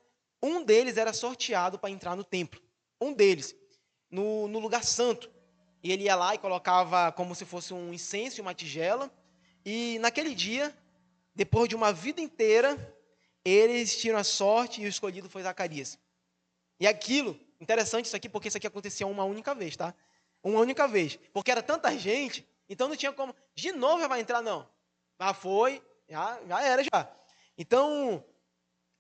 um deles era sorteado para entrar no templo. Um deles, no lugar santo. E ele ia lá e colocava como se fosse um incenso e uma tigela. E naquele dia, depois de uma vida inteira, eles tiram a sorte e o escolhido foi Zacarias. E aquilo, interessante isso aqui, porque isso aqui acontecia uma única vez, tá? Uma única vez. Porque era tanta gente, então não tinha como. De novo já vai entrar, não. Já foi, já era já. Então,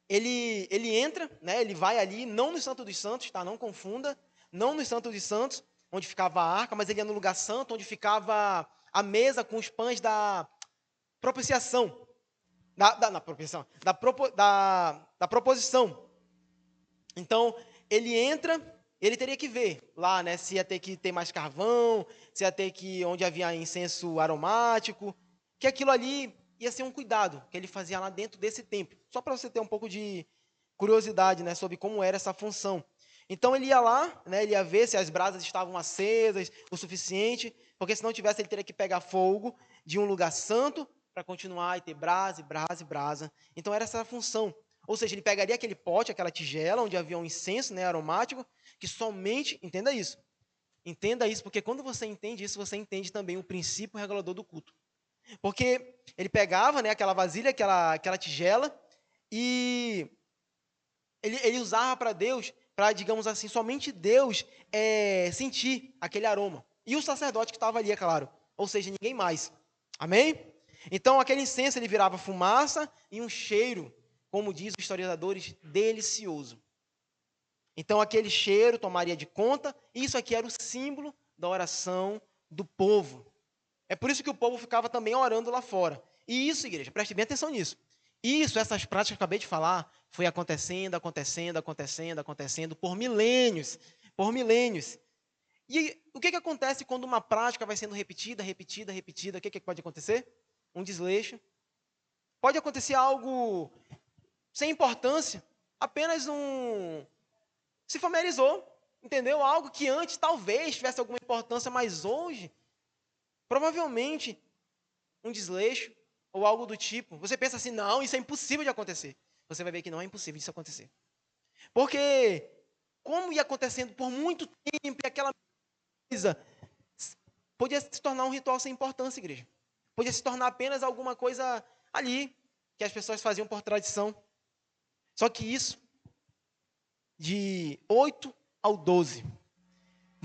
ele entra, né? Ele vai ali, não no Santo dos Santos, tá? Não confunda. Não no Santo dos Santos, onde ficava a arca, mas ele ia no lugar santo, onde ficava a mesa com os pães da propiciação. Da proposição. Então, ele entra, ele teria que ver lá, né, se ia ter que ter mais carvão, se ia ter que, onde havia incenso aromático, que aquilo ali ia ser um cuidado que ele fazia lá dentro desse templo. Só para você ter um pouco de curiosidade, né, sobre como era essa função. Então ele ia lá, né, ele ia ver se as brasas estavam acesas o suficiente, porque se não tivesse ele teria que pegar fogo de um lugar santo para continuar e ter brasa, e brasa, e brasa. Então era essa a função. Ou seja, ele pegaria aquele pote, aquela tigela, onde havia um incenso, né, aromático, que somente, entenda isso, porque quando você entende isso, você entende também o princípio regulador do culto. Porque ele pegava, né, aquela vasilha, aquela tigela, e ele usava para Deus, para, digamos assim, somente Deus sentir aquele aroma. E o sacerdote que estava ali, é claro. Ou seja, ninguém mais. Amém? Então, aquele incenso, ele virava fumaça e um cheiro, como diz os historiadores, delicioso. Então, aquele cheiro tomaria de conta, e isso aqui era o símbolo da oração do povo. É por isso que o povo ficava também orando lá fora. E isso, igreja, preste bem atenção nisso. Essas práticas que eu acabei de falar, foi acontecendo por milênios. Por milênios. E o que acontece quando uma prática vai sendo repetida? O que pode acontecer? Um desleixo. Pode acontecer algo sem importância, apenas se familiarizou, entendeu? Algo que antes talvez tivesse alguma importância, mas hoje, provavelmente, um desleixo ou algo do tipo. Você pensa assim, não, isso é impossível de acontecer. Você vai ver que não é impossível disso acontecer. Porque, como ia acontecendo por muito tempo, e aquela coisa podia se tornar um ritual sem importância, igreja. Podia se tornar apenas alguma coisa ali, que as pessoas faziam por tradição. Só que isso, de 8 ao 12,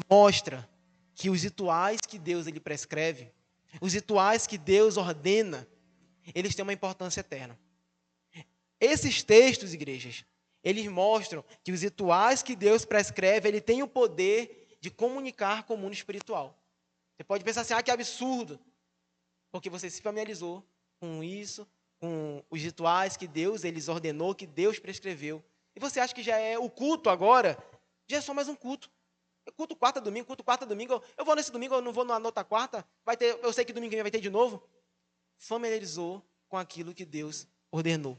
mostra que os rituais que Deus ele prescreve, os rituais que Deus ordena, eles têm uma importância eterna. Esses textos, igrejas, eles mostram que os rituais que Deus prescreve, ele tem o poder de comunicar com o mundo espiritual. Você pode pensar assim, que absurdo, porque você se familiarizou, com isso, com os rituais que Deus eles ordenou, que Deus prescreveu. E você acha que já é o culto agora? Já é só mais um culto. É culto culto quarta, domingo. Eu vou nesse domingo, eu não vou na outra quarta. Vai ter, eu sei que domingo vai ter de novo. Familiarizou com aquilo que Deus ordenou.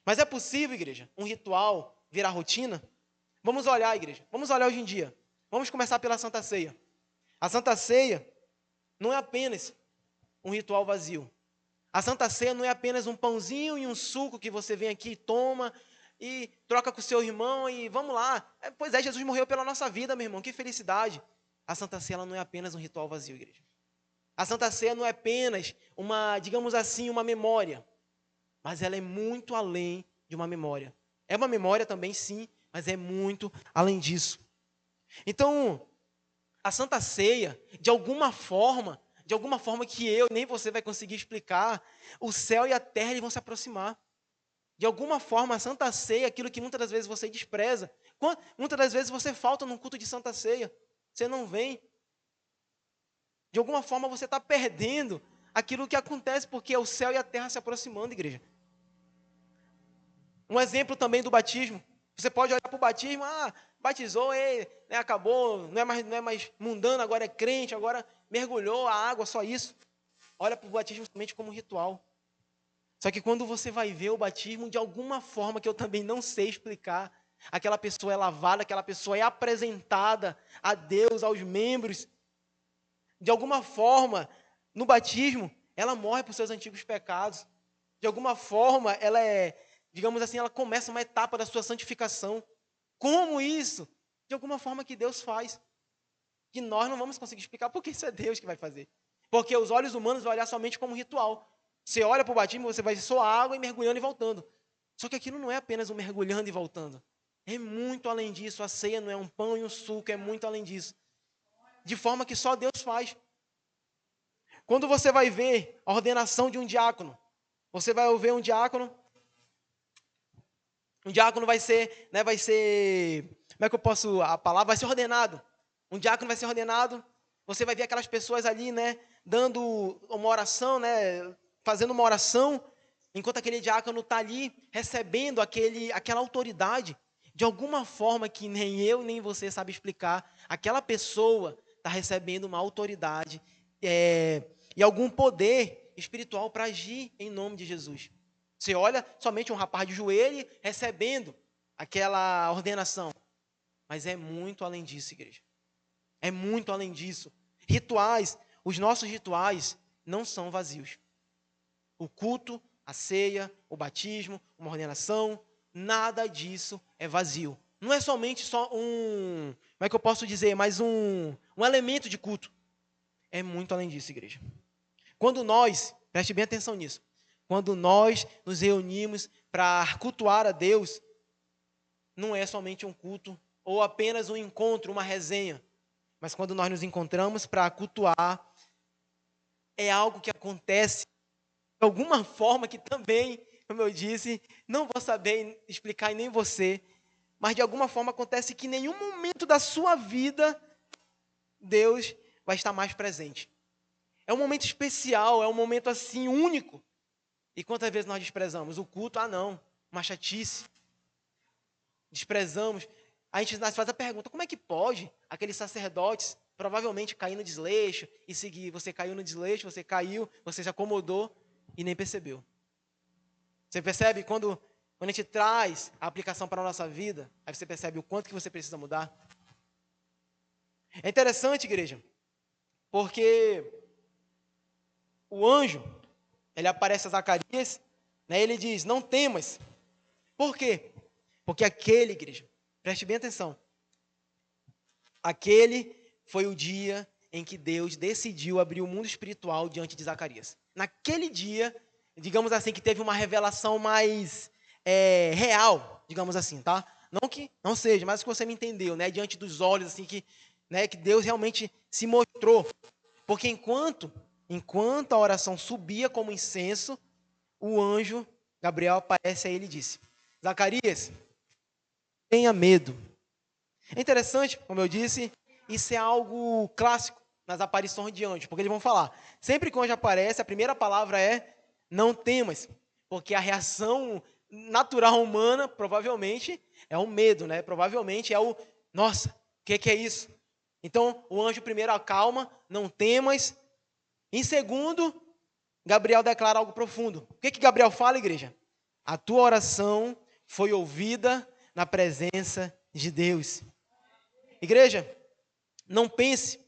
Mas é possível, igreja, um ritual virar rotina? Vamos olhar, igreja. Vamos olhar hoje em dia. Vamos começar pela Santa Ceia. A Santa Ceia não é apenas um ritual vazio. A Santa Ceia não é apenas um pãozinho e um suco que você vem aqui, toma e troca com o seu irmão e vamos lá. Pois é, Jesus morreu pela nossa vida, meu irmão. Que felicidade. A Santa Ceia ela não é apenas um ritual vazio, igreja. A Santa Ceia não é apenas uma, digamos assim, uma memória. Mas ela é muito além de uma memória. É uma memória também, sim, mas é muito além disso. Então, a Santa Ceia, de alguma forma que eu nem você vai conseguir explicar, o céu e a terra eles vão se aproximar. De alguma forma, a Santa Ceia, aquilo que muitas das vezes você despreza, muitas das vezes você falta num culto de Santa Ceia, você não vem. De alguma forma você está perdendo aquilo que acontece, porque é o céu e a terra se aproximando, igreja. Um exemplo também do batismo. Você pode olhar para o batismo, batizou, né, acabou, não é mais mundano, agora é crente, agora mergulhou a água, só isso. Olha para o batismo somente como um ritual. Só que quando você vai ver o batismo, de alguma forma que eu também não sei explicar, aquela pessoa é lavada, aquela pessoa é apresentada a Deus, aos membros. De alguma forma, no batismo, ela morre por seus antigos pecados. De alguma forma, ela digamos assim, ela começa uma etapa da sua santificação. Como isso? De alguma forma que Deus faz. Que nós não vamos conseguir explicar, porque isso é Deus que vai fazer. Porque os olhos humanos vão olhar somente como um ritual. Você olha para o batismo, você vai ver só água e mergulhando e voltando. Só que aquilo não é apenas um mergulhando e voltando. É muito além disso. A ceia não é um pão e um suco, é muito além disso. De forma que só Deus faz. Quando você vai ver a ordenação de um diácono, você vai ver um diácono vai ser, como é que eu posso, a palavra vai ser ordenado. Um diácono vai ser ordenado, você vai ver aquelas pessoas ali, né, dando uma oração, né, fazendo uma oração, enquanto aquele diácono está ali recebendo aquela autoridade, de alguma forma que nem eu nem você sabe explicar, aquela pessoa está recebendo uma autoridade e algum poder espiritual para agir em nome de Jesus. Você olha somente um rapaz de joelho recebendo aquela ordenação. Mas é muito além disso, igreja. É muito além disso. Rituais, os nossos rituais não são vazios. O culto, a ceia, o batismo, uma ordenação, nada disso é vazio. Não é somente só como é que eu posso dizer, mais um elemento de culto. É muito além disso, igreja. Quando nós, preste bem atenção nisso, quando nós nos reunimos para cultuar a Deus, não é somente um culto ou apenas um encontro, uma resenha. Mas quando nós nos encontramos para cultuar, é algo que acontece de alguma forma que também, como eu disse, não vou saber explicar e nem você, mas de alguma forma acontece que em nenhum momento da sua vida Deus vai estar mais presente. É um momento especial, é um momento assim único. E quantas vezes nós desprezamos? O culto, não, uma chatice. Desprezamos. A gente faz a pergunta, como é que pode aqueles sacerdotes provavelmente cair no desleixo e seguir? Você caiu no desleixo, você caiu, você se acomodou e nem percebeu. Você percebe quando a gente traz a aplicação para a nossa vida, aí você percebe o quanto que você precisa mudar? É interessante, igreja, porque o anjo, ele aparece a Zacarias, né, ele diz, não temas. Por quê? Porque aquele, igreja, preste bem atenção, aquele foi o dia em que Deus decidiu abrir o mundo espiritual diante de Zacarias. Naquele dia, digamos assim, que teve uma revelação mais real, digamos assim, tá? Não que não seja, mas que você me entendeu, né? Diante dos olhos, assim, que Deus realmente se mostrou. Porque enquanto a oração subia como incenso, o anjo Gabriel aparece a ele e disse, Zacarias, tenha medo. É interessante, como eu disse, isso é algo clássico nas aparições de anjos, porque eles vão falar, sempre que o anjo aparece, a primeira palavra é não temas, porque a reação natural humana, provavelmente, é o medo, né? Provavelmente é o, nossa, o que é isso? Então, o anjo primeiro acalma, não temas. Em segundo, Gabriel declara algo profundo. O que Gabriel fala, igreja? A tua oração foi ouvida na presença de Deus. Igreja, não pense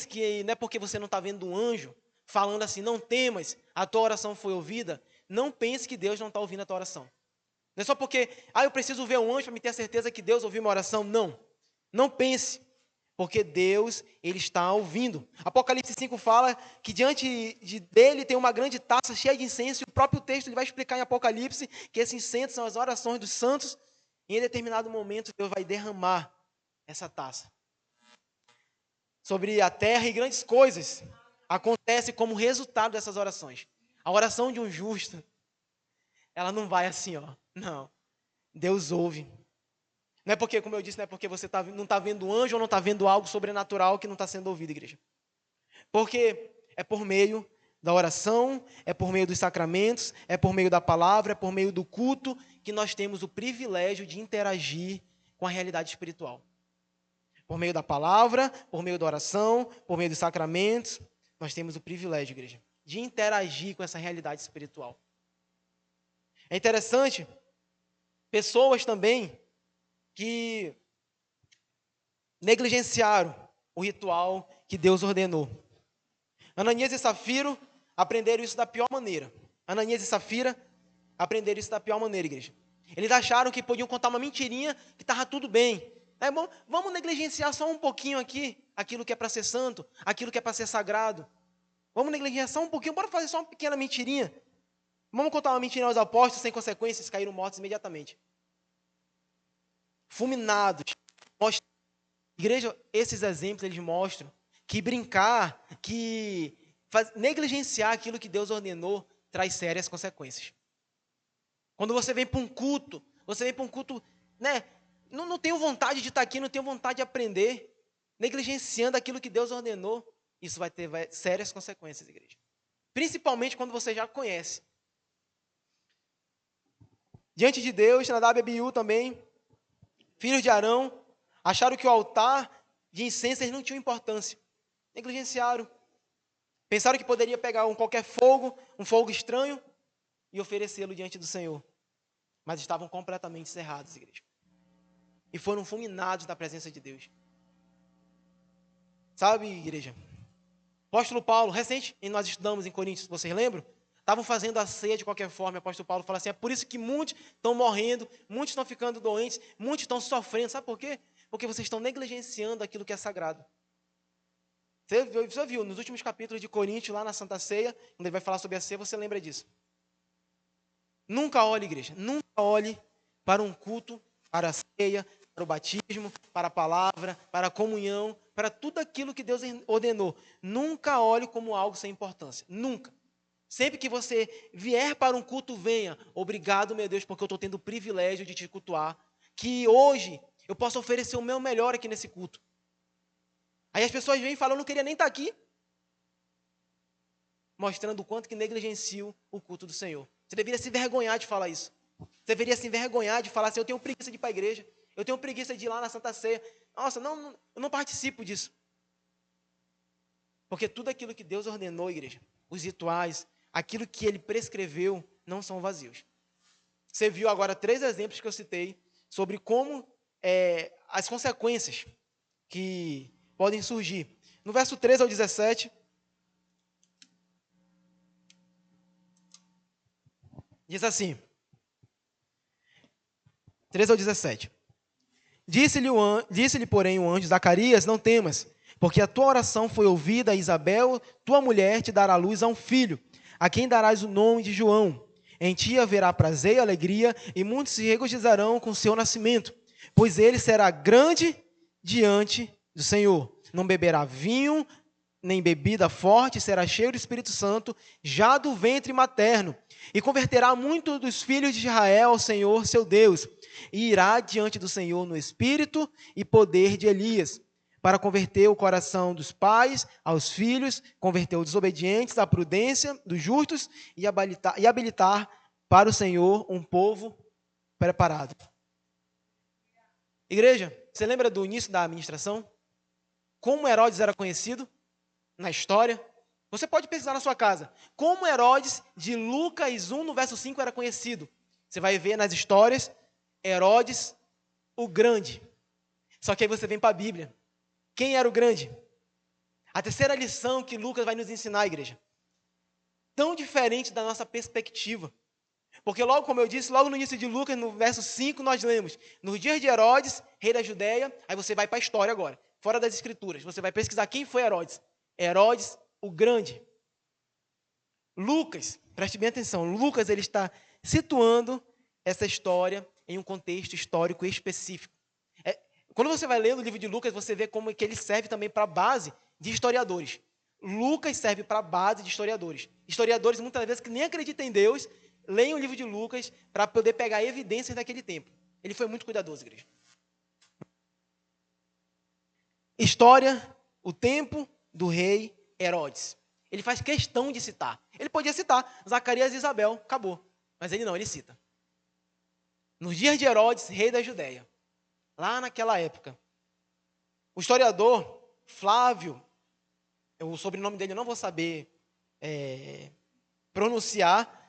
que não é porque você não está vendo um anjo falando assim, não temas, a tua oração foi ouvida. Não pense que Deus não está ouvindo a tua oração. Não é só porque, eu preciso ver um anjo para me ter a certeza que Deus ouviu minha oração. Não, não pense, porque Deus, Ele está ouvindo. Apocalipse 5 fala que diante dele tem uma grande taça cheia de incenso, e o próprio texto ele vai explicar em Apocalipse que esse incenso são as orações dos santos, e em determinado momento Deus vai derramar essa taça sobre a terra, e grandes coisas acontecem como resultado dessas orações. A oração de um justo, ela não vai assim, não. Deus ouve. Não é porque, como eu disse, não é porque você não está vendo um anjo ou não está vendo algo sobrenatural que não está sendo ouvido, igreja. Porque é por meio da oração, é por meio dos sacramentos, é por meio da palavra, é por meio do culto que nós temos o privilégio de interagir com a realidade espiritual. Por meio da palavra, por meio da oração, por meio dos sacramentos, nós temos o privilégio, igreja, de interagir com essa realidade espiritual. É interessante, pessoas também que negligenciaram o ritual que Deus ordenou. Ananias e Safira aprenderam isso da pior maneira. Ananias e Safira aprenderam isso da pior maneira, igreja. Eles acharam que podiam contar uma mentirinha, que estava tudo bem. Bom, vamos negligenciar só um pouquinho aqui, aquilo que é para ser santo, aquilo que é para ser sagrado. Vamos negligenciar só um pouquinho, bora fazer só uma pequena mentirinha. Vamos contar uma mentirinha aos apóstolos, sem consequências, caíram mortos imediatamente. Fulminados. Igreja, esses exemplos, eles mostram que brincar, negligenciar aquilo que Deus ordenou, traz sérias consequências. Quando você vem para um culto, né? Não tenho vontade de estar aqui, não tenho vontade de aprender, negligenciando aquilo que Deus ordenou, isso vai ter sérias consequências, igreja. Principalmente quando você já conhece. Diante de Deus, Nadab e Abiú também, filhos de Arão, acharam que o altar de incenso não tinha importância. Negligenciaram. Pensaram que poderia pegar qualquer fogo, um fogo estranho, e oferecê-lo diante do Senhor. Mas estavam completamente errados, igreja. E foram fulminados da presença de Deus. Sabe, igreja? O apóstolo Paulo, recente, nós estudamos em Coríntios, vocês lembram? Estavam fazendo a ceia de qualquer forma, o apóstolo Paulo fala assim, é por isso que muitos estão morrendo, muitos estão ficando doentes, muitos estão sofrendo, sabe por quê? Porque vocês estão negligenciando aquilo que é sagrado. Você viu, nos últimos capítulos de Coríntios, lá na Santa Ceia, quando ele vai falar sobre a ceia, você lembra disso. Nunca olhe, igreja, nunca olhe para um culto, para a ceia, para o batismo, para a palavra, para a comunhão, para tudo aquilo que Deus ordenou. Nunca olhe como algo sem importância, nunca. Sempre que você vier para um culto, venha. Obrigado, meu Deus, porque eu estou tendo o privilégio de te cultuar. Que hoje eu possa oferecer o meu melhor aqui nesse culto. Aí as pessoas vêm e falam, eu não queria nem estar aqui. Mostrando o quanto que negligencio o culto do Senhor. Você deveria se envergonhar de falar isso. Você deveria se envergonhar de falar assim, eu tenho preguiça de ir para a igreja. Eu tenho preguiça de ir lá na Santa Ceia. Nossa, eu não participo disso. Porque tudo aquilo que Deus ordenou, igreja, os rituais, aquilo que Ele prescreveu, não são vazios. Você viu agora 3 exemplos que eu citei sobre como as consequências que podem surgir. No verso 13 ao 17, diz assim, 13 ao 17. Disse-lhe, porém, o anjo, Zacarias, não temas, porque a tua oração foi ouvida, Isabel, tua mulher, te dará luz a um filho, a quem darás o nome de João. Em ti haverá prazer e alegria, e muitos se regozijarão com seu nascimento, pois ele será grande diante do Senhor. Não beberá vinho, nem bebida forte, será cheio do Espírito Santo, já do ventre materno, e converterá muitos dos filhos de Israel ao Senhor, seu Deus, e irá diante do Senhor no espírito e poder de Elias, para converter o coração dos pais aos filhos, converter os desobedientes à prudência dos justos e habilitar para o Senhor um povo preparado. Igreja, você lembra do início da administração? Como Herodes era conhecido na história? Você pode pesquisar na sua casa. Como Herodes, de Lucas 1, no verso 5, era conhecido? Você vai ver nas histórias, Herodes o Grande. Só que aí você vem para a Bíblia. Quem era o grande? A terceira lição que Lucas vai nos ensinar, igreja. Tão diferente da nossa perspectiva. Porque logo, como eu disse, logo no início de Lucas, no verso 5, nós lemos: nos dias de Herodes, rei da Judéia. Aí você vai para a história agora, fora das escrituras. Você vai pesquisar quem foi Herodes. Herodes o Grande. Lucas, preste bem atenção, Lucas ele está situando essa história em um contexto histórico específico. Quando você vai ler o livro de Lucas, você vê como que ele serve também para a base de historiadores. Lucas serve para a base de historiadores. Historiadores, muitas vezes, que nem acreditam em Deus, leem o livro de Lucas para poder pegar evidências daquele tempo. Ele foi muito cuidadoso, igreja. História, o tempo do rei Herodes. Ele faz questão de citar. Ele podia citar Zacarias e Isabel, acabou. Mas ele não, ele cita. Nos dias de Herodes, rei da Judéia. Lá naquela época. O historiador Flávio, o sobrenome dele eu não vou saber pronunciar,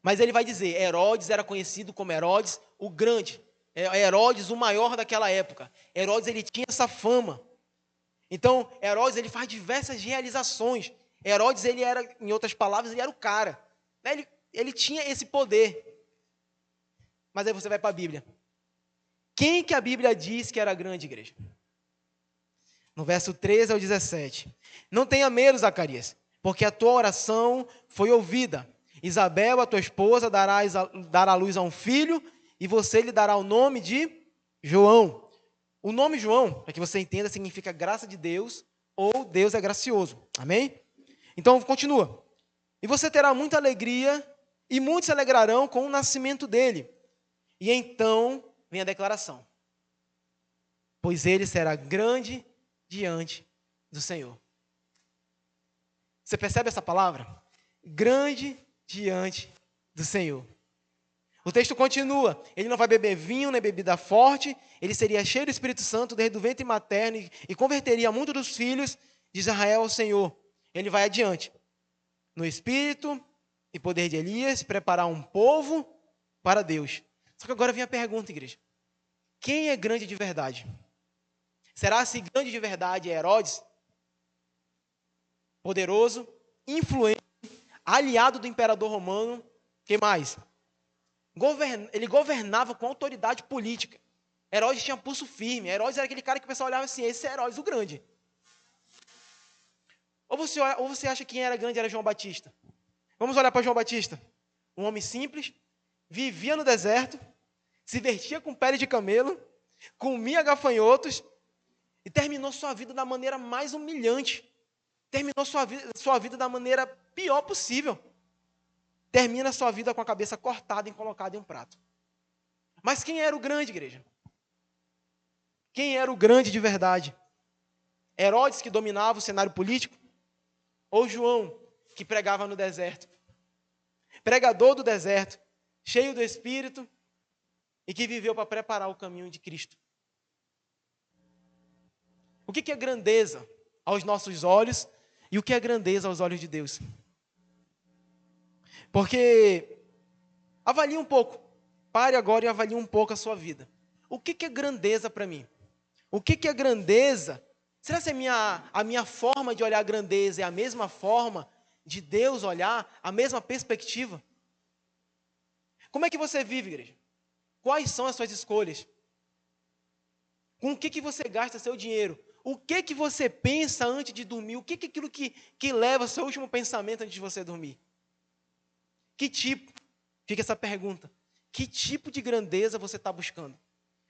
mas ele vai dizer, Herodes era conhecido como Herodes o Grande. Herodes o maior daquela época. Herodes ele tinha essa fama. Então, Herodes ele faz diversas realizações. Herodes, ele era, em outras palavras, ele era o cara. Ele tinha esse poder. Mas aí você vai para a Bíblia. Quem que a Bíblia diz que era grande, igreja? No verso 13 ao 17. Não tenha medo, Zacarias, porque a tua oração foi ouvida. Isabel, a tua esposa, dará luz a um filho, e você lhe dará o nome de João. O nome João, para que você entenda, significa graça de Deus, ou Deus é gracioso. Amém? Então, continua. E você terá muita alegria, e muitos se alegrarão com o nascimento dele. E então vem a declaração. Pois ele será grande diante do Senhor. Você percebe essa palavra? Grande diante do Senhor. O texto continua. Ele não vai beber vinho nem bebida forte. Ele seria cheio do Espírito Santo desde o ventre materno e converteria muitos dos filhos de Israel ao Senhor. Ele vai adiante. No Espírito e poder de Elias, preparar um povo para Deus. Só que agora vem a pergunta, igreja. Quem é grande de verdade? Será se grande de verdade é Herodes? Poderoso, influente, aliado do imperador romano. Quem mais? Ele governava com autoridade política. Herodes tinha pulso firme. Herodes era aquele cara que o pessoal olhava assim, esse é Herodes o Grande. Ou você acha que quem era grande era João Batista? Vamos olhar para João Batista. Um homem simples, vivia no deserto, se vestia com pele de camelo, comia gafanhotos e terminou sua vida da maneira mais humilhante. Terminou sua vida da maneira pior possível. Termina sua vida com a cabeça cortada e colocada em um prato. Mas quem era o grande, igreja? Quem era o grande de verdade? Herodes, que dominava o cenário político? Ou João, que pregava no deserto? Pregador do deserto, cheio do Espírito e que viveu para preparar o caminho de Cristo. O que é grandeza aos nossos olhos e o que é grandeza aos olhos de Deus? Porque avalie um pouco, pare agora e avalie um pouco a sua vida. O que é grandeza para mim? O que é grandeza? Será que a minha forma de olhar a grandeza é a mesma forma de Deus olhar, a mesma perspectiva? Como é que você vive, igreja? Quais são as suas escolhas? Com o que você gasta seu dinheiro? O que você pensa antes de dormir? O que é aquilo que leva ao seu último pensamento antes de você dormir? Que tipo? Fica essa pergunta. Que tipo de grandeza você está buscando?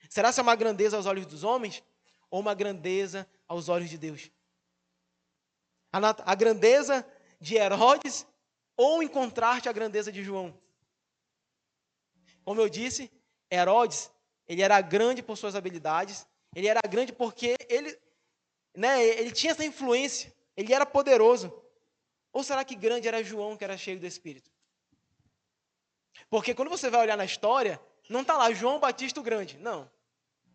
Será que é uma grandeza aos olhos dos homens? Ou uma grandeza aos olhos de Deus? A grandeza de Herodes ou em contraste à grandeza de João? Como eu disse, Herodes, ele era grande por suas habilidades, ele era grande porque ele né? Ele tinha essa influência, ele era poderoso. Ou será que grande era João, que era cheio do Espírito? Porque quando você vai olhar na história, não está lá João Batista o Grande, não.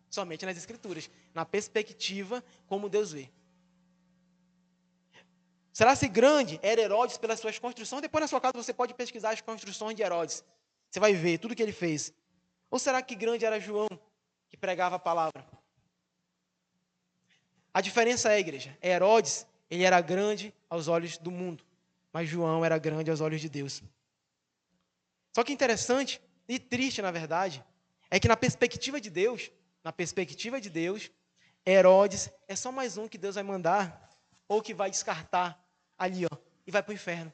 Somente nas Escrituras, na perspectiva como Deus vê. Será se grande era Herodes pelas suas construções? Depois na sua casa você pode pesquisar as construções de Herodes. Você vai ver tudo que ele fez. Ou será que grande era João, que pregava a palavra? A diferença é, igreja, Herodes, ele era grande aos olhos do mundo, mas João era grande aos olhos de Deus. Só que interessante e triste, na verdade, é que na perspectiva de Deus, Herodes é só mais um que Deus vai mandar ou que vai descartar ali, ó, e vai para o inferno.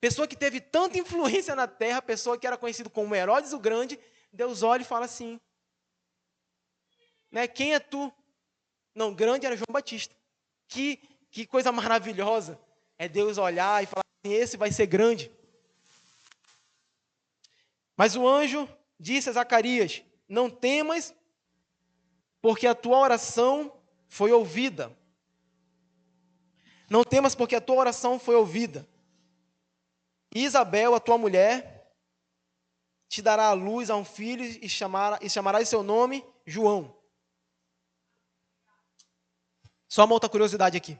Pessoa que teve tanta influência na terra, pessoa que era conhecido como Herodes o Grande, Deus olha e fala assim, né, quem é tu? Não, grande era João Batista. Que coisa maravilhosa é Deus olhar e falar assim, esse vai ser grande. Mas o anjo disse a Zacarias, não temas, porque a tua oração foi ouvida. Não temas, porque a tua oração foi ouvida. E Isabel, a tua mulher, te dará à luz a um filho e chamarás seu nome João. Só uma outra curiosidade aqui.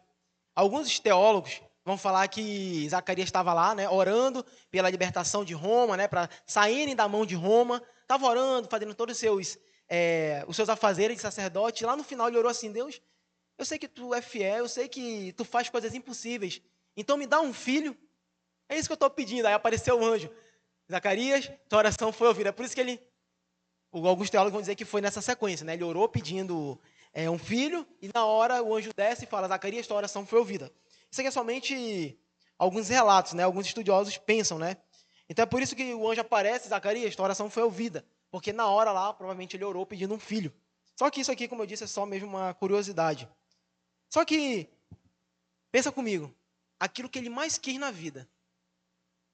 Alguns teólogos vão falar que Zacarias estava lá, né, orando pela libertação de Roma, né, para saírem da mão de Roma. Estava orando, fazendo todos os seus afazeres de sacerdote. E lá no final ele orou assim, Deus, eu sei que tu é fiel, eu sei que tu faz coisas impossíveis. Então me dá um filho. É isso que eu estou pedindo. Aí apareceu o anjo. Zacarias, tua oração foi ouvida. É por isso que alguns teólogos vão dizer que foi nessa sequência, né? Ele orou pedindo um filho, e na hora o anjo desce e fala, Zacarias, tua oração foi ouvida. Isso aqui é somente alguns relatos, né? Alguns estudiosos pensam, né? Então é por isso que o anjo aparece, Zacarias, tua oração foi ouvida. Porque na hora lá, provavelmente ele orou pedindo um filho. Só que isso aqui, como eu disse, é só mesmo uma curiosidade. Só que, pensa comigo, aquilo que ele mais quis na vida.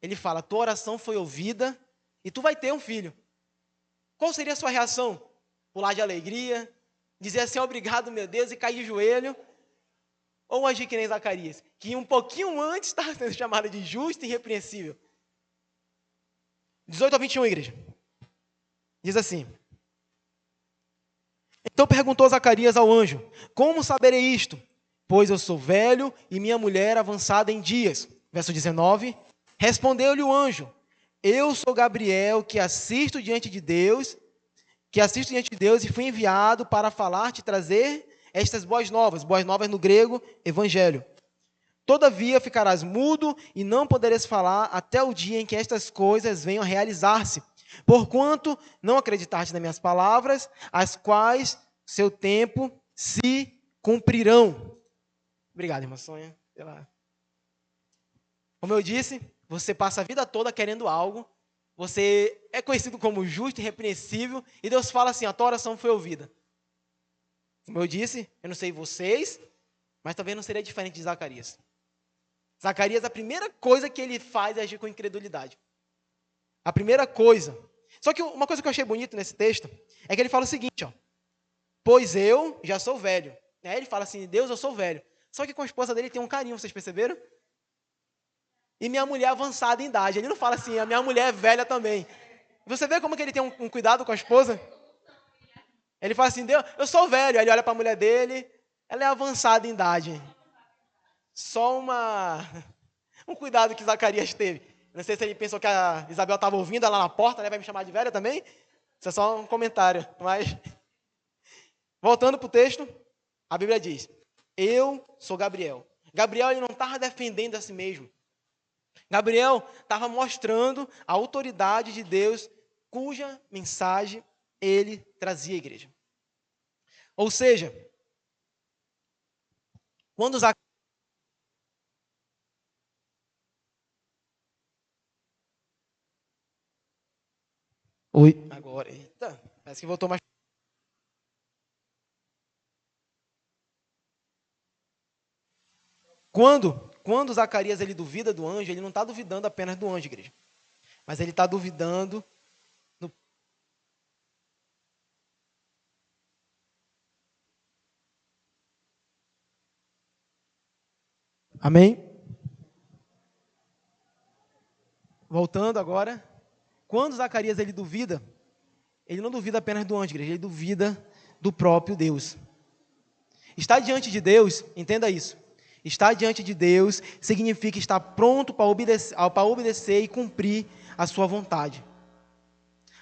Ele fala, tua oração foi ouvida e tu vai ter um filho. Qual seria a sua reação? Pular de alegria, dizer assim, obrigado, meu Deus, e cair de joelho? Ou agir que nem Zacarias, que um pouquinho antes estava sendo chamado de justo e irrepreensível? 18 a 21, igreja. Diz assim, então perguntou Zacarias ao anjo, como saberei isto? Pois eu sou velho e minha mulher avançada em dias. Verso 19, respondeu-lhe o anjo, eu sou Gabriel, que assisto diante de Deus e fui enviado para falar-te e trazer estas boas novas no grego, evangelho. Todavia ficarás mudo e não poderás falar até o dia em que estas coisas venham a realizar-se, porquanto não acreditaste nas minhas palavras, as quais seu tempo se cumprirão. Obrigado, irmã Sônia. Como eu disse, você passa a vida toda querendo algo, você é conhecido como justo e irrepreensível, e Deus fala assim, a tua oração foi ouvida. Como eu disse, eu não sei vocês, mas talvez não seria diferente de Zacarias. Zacarias, a primeira coisa que ele faz é agir com incredulidade. A primeira coisa. Só que uma coisa que eu achei bonito nesse texto, é que ele fala o seguinte, ó, pois eu já sou velho. Ele fala assim, Deus, eu sou velho. Só que com a esposa dele tem um carinho, vocês perceberam? E minha mulher avançada em idade. Ele não fala assim, a minha mulher é velha também. Você vê como que ele tem um cuidado com a esposa? Ele fala assim, Deus, eu sou velho. Aí ele olha para a mulher dele, ela é avançada em idade. Só um cuidado que Zacarias teve. Não sei se ele pensou que a Isabel estava ouvindo ela na porta, né? Vai me chamar de velha também? Isso é só um comentário. Mas, voltando para o texto, a Bíblia diz, eu sou Gabriel. Gabriel ele não estava defendendo a si mesmo. Gabriel estava mostrando a autoridade de Deus, cuja mensagem ele trazia à igreja. Ou seja, quando Zacarias... Oi, agora, eita, parece que voltou mais... Quando Zacarias ele duvida do anjo, ele não está duvidando apenas do anjo, igreja. Mas ele está duvidando no... Amém? Voltando agora, quando Zacarias ele duvida, ele não duvida apenas do anjo, igreja, ele duvida do próprio Deus. Estar diante de Deus, entenda isso, estar diante de Deus significa estar pronto para obedecer e cumprir a sua vontade.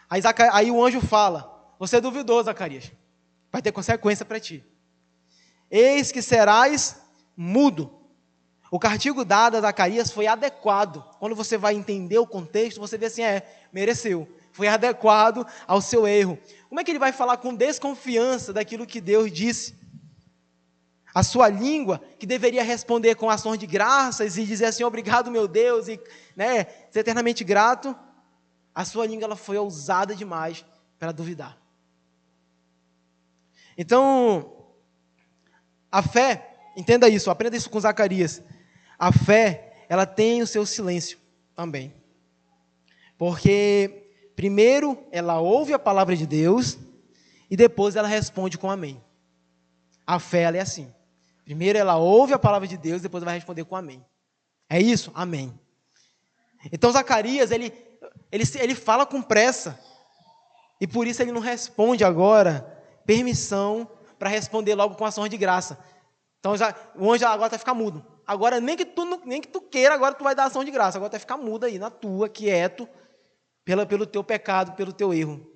Aí o anjo fala, você duvidou, Zacarias, vai ter consequência para ti. Eis que serás mudo. O castigo dado a Zacarias foi adequado. Quando você vai entender o contexto, você vê assim, mereceu. Foi adequado ao seu erro. Como é que ele vai falar com desconfiança daquilo que Deus disse? A sua língua, que deveria responder com ações de graças e dizer assim, obrigado meu Deus, e ser eternamente grato, a sua língua ela foi ousada demais para duvidar. Então, a fé, entenda isso, aprenda isso com Zacarias. A fé, ela tem o seu silêncio também. Porque, primeiro, ela ouve a palavra de Deus e depois ela responde com amém. A fé, ela é assim. Primeiro, ela ouve a palavra de Deus, depois vai responder com amém. É isso? Amém. Então, Zacarias, ele fala com pressa. E por isso ele não responde agora, permissão para responder logo com ações de graça. Então, o anjo agora vai ficar mudo. Agora, nem que tu queira, agora tu vai dar ação de graça. Agora tu vai ficar mudo aí, na tua, quieto, pelo teu pecado, pelo teu erro.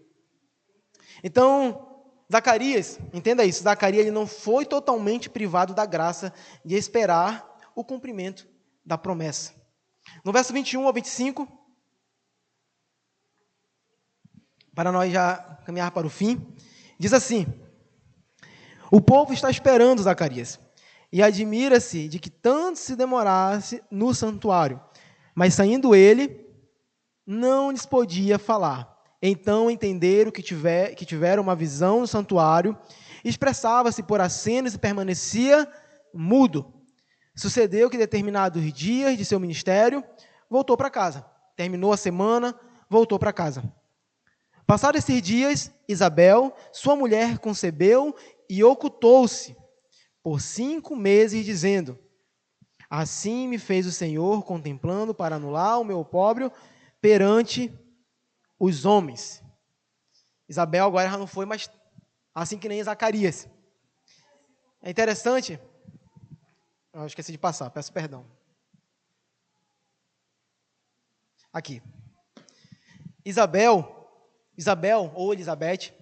Então, Zacarias, entenda isso, Zacarias ele não foi totalmente privado da graça de esperar o cumprimento da promessa. No verso 21 ao 25, para nós já caminhar para o fim, diz assim, o povo está esperando Zacarias, e admira-se de que tanto se demorasse no santuário. Mas saindo ele, não lhes podia falar. Então entenderam que tiveram uma visão no santuário, expressava-se por acenos e permanecia mudo. Sucedeu que, determinados dias de seu ministério, voltou para casa. Terminou a semana, voltou para casa. Passados esses dias, Isabel, sua mulher, concebeu e ocultou-se por 5 meses, dizendo, assim me fez o Senhor, contemplando para anular o meu opróbrio perante os homens. Isabel agora já não foi mais assim que nem Zacarias. É interessante, eu esqueci de passar, peço perdão. Aqui. Isabel ou Elizabeth,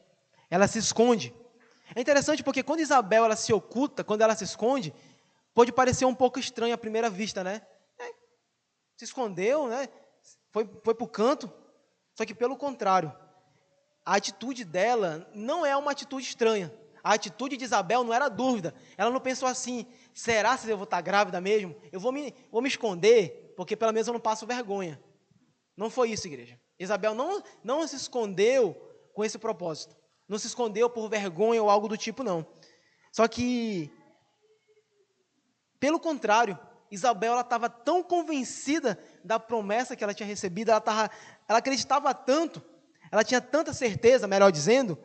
ela se esconde. É interessante porque quando Isabel ela se oculta, quando ela se esconde, pode parecer um pouco estranho à primeira vista, né? Se escondeu, né? Foi para o canto. Só que pelo contrário, a atitude dela não é uma atitude estranha. A atitude de Isabel não era dúvida. Ela não pensou assim, será que eu vou estar grávida mesmo? Eu vou me esconder, porque pelo menos eu não passo vergonha. Não foi isso, igreja. Isabel não se escondeu com esse propósito. Não se escondeu por vergonha ou algo do tipo, não. Só que, pelo contrário, Isabel estava tão convencida da promessa que ela tinha recebido, ela acreditava tanto, ela tinha tanta certeza, melhor dizendo,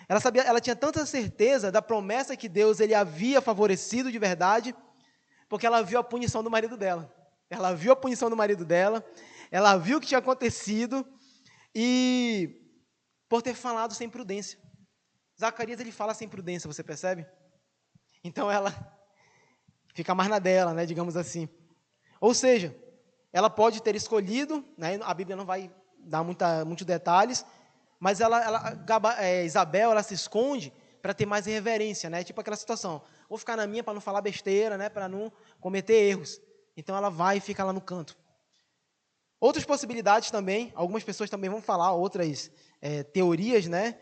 ela tinha tanta certeza da promessa que Deus ele havia favorecido de verdade, porque ela viu a punição do marido dela. Ela viu a punição do marido dela, ela viu o que tinha acontecido e por ter falado sem prudência. Zacarias ele fala sem prudência, você percebe? Então ela fica mais na dela, né, digamos assim. Ou seja, ela pode ter escolhido, né, a Bíblia não vai dar muitos detalhes, mas Isabel ela se esconde para ter mais reverência, né, tipo aquela situação, vou ficar na minha para não falar besteira, né, para não cometer erros. Então ela vai e fica lá no canto. Outras possibilidades também, algumas pessoas também vão falar outras teorias, né,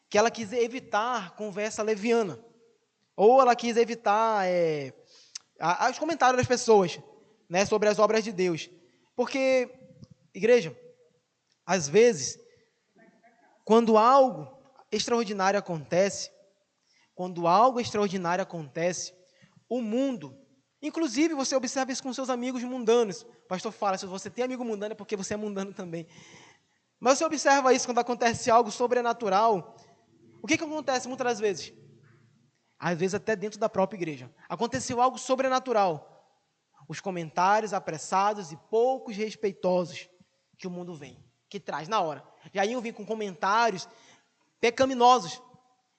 que ela quis evitar conversa leviana, ou ela quis evitar os comentários das pessoas, né, sobre as obras de Deus. Porque, igreja, às vezes, quando algo extraordinário acontece, o mundo, inclusive você observa isso com seus amigos mundanos. O pastor fala, se você tem amigo mundano é porque você é mundano também. Mas você observa isso quando acontece algo sobrenatural. O que acontece muitas das vezes? Às vezes até dentro da própria igreja. Aconteceu algo sobrenatural. os comentários apressados e poucos respeitosos que o mundo vem, que traz na hora. Já iam vir com comentários pecaminosos.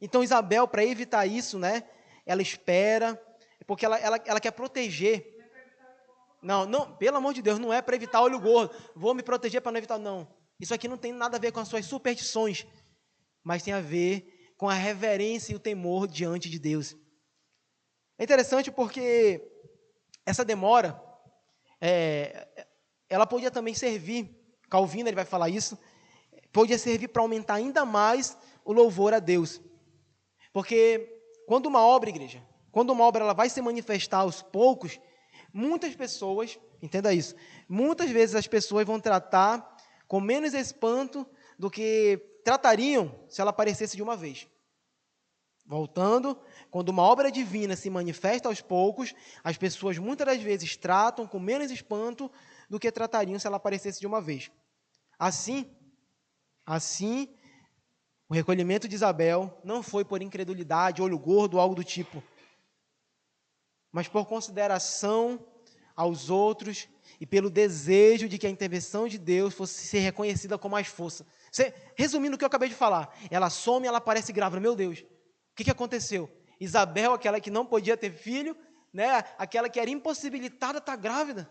Então Isabel, para evitar isso, né, ela espera, porque ela quer proteger. Não, pelo amor de Deus, não é para evitar olho gordo. Vou me proteger para não evitar, não. Isso aqui não tem nada a ver com as suas superstições, mas tem a ver com a reverência e o temor diante de Deus. É interessante porque essa demora, ela podia também servir, Calvino ele vai falar isso, podia servir para aumentar ainda mais o louvor a Deus. Porque quando uma obra, igreja, quando uma obra ela vai se manifestar aos poucos, muitas pessoas, entenda isso, muitas vezes as pessoas vão tratar com menos espanto do que tratariam se ela aparecesse de uma vez. Voltando, quando uma obra divina se manifesta aos poucos, as pessoas muitas das vezes tratam com menos espanto do que tratariam se ela aparecesse de uma vez. Assim, o recolhimento de Isabel não foi por incredulidade, olho gordo ou algo do tipo, mas por consideração aos outros e pelo desejo de que a intervenção de Deus fosse ser reconhecida com mais força. Resumindo o que eu acabei de falar, ela some e ela aparece grávida. Meu Deus, o que aconteceu? Isabel, aquela que não podia ter filho, né, aquela que era impossibilitada de estar grávida.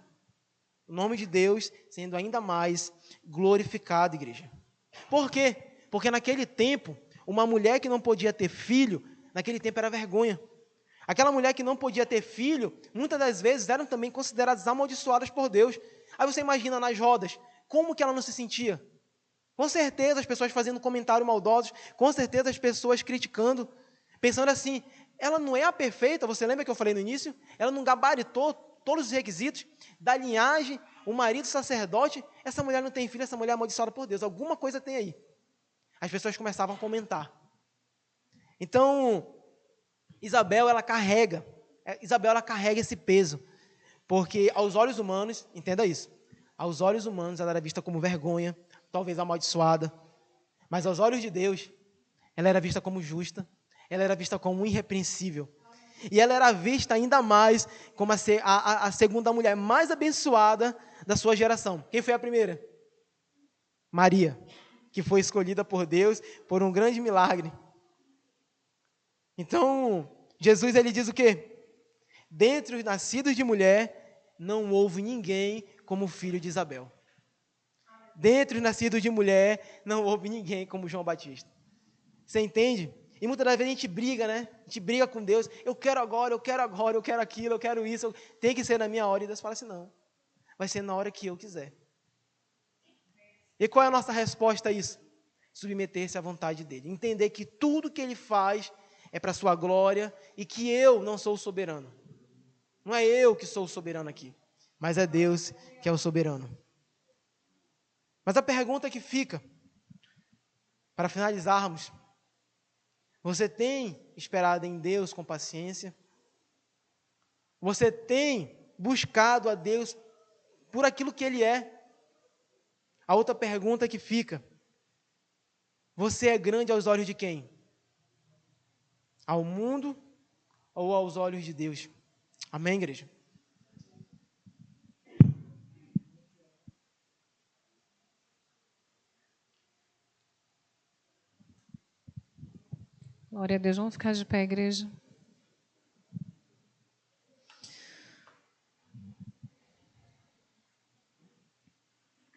O nome de Deus sendo ainda mais glorificado, igreja. Por quê? Porque naquele tempo, uma mulher que não podia ter filho, naquele tempo era vergonha. Aquela mulher que não podia ter filho, muitas das vezes eram também consideradas amaldiçoadas por Deus. Aí você imagina nas rodas, como que ela não se sentia? Com certeza as pessoas fazendo comentários maldosos, com certeza as pessoas criticando, pensando assim, ela não é a perfeita, você lembra que eu falei no início? Ela não gabaritou todos os requisitos da linhagem, o marido sacerdote, essa mulher não tem filho, essa mulher é amaldiçoada por Deus, alguma coisa tem aí. As pessoas começavam a comentar. Então, Isabel, ela carrega esse peso, porque aos olhos humanos, entenda isso, aos olhos humanos ela era vista como vergonha, talvez amaldiçoada, mas aos olhos de Deus, ela era vista como justa, ela era vista como irrepreensível, e ela era vista ainda mais como a segunda mulher mais abençoada da sua geração. Quem foi a primeira? Maria, que foi escolhida por Deus por um grande milagre. Então, Jesus ele diz o quê? Dentre os nascidos de mulher, não houve ninguém como o filho de Isabel. Dentre os nascidos de mulher, não houve ninguém como João Batista. Você entende? E muitas das vezes a gente briga, né? A gente briga com Deus. Eu quero agora, eu quero aquilo, eu quero isso. Tem que ser na minha hora. E Deus fala assim, não. Vai ser na hora que eu quiser. E qual é a nossa resposta a isso? Submeter-se à vontade dele. Entender que tudo que ele faz é para a sua glória e que eu não sou o soberano. Não é eu que sou o soberano aqui, mas é Deus que é o soberano. Mas a pergunta que fica, para finalizarmos, você tem esperado em Deus com paciência? Você tem buscado a Deus por aquilo que Ele é? A outra pergunta que fica, você é grande aos olhos de quem? Ao mundo ou aos olhos de Deus? Amém, igreja? Glória a Deus. Vamos ficar de pé, igreja.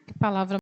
Que palavra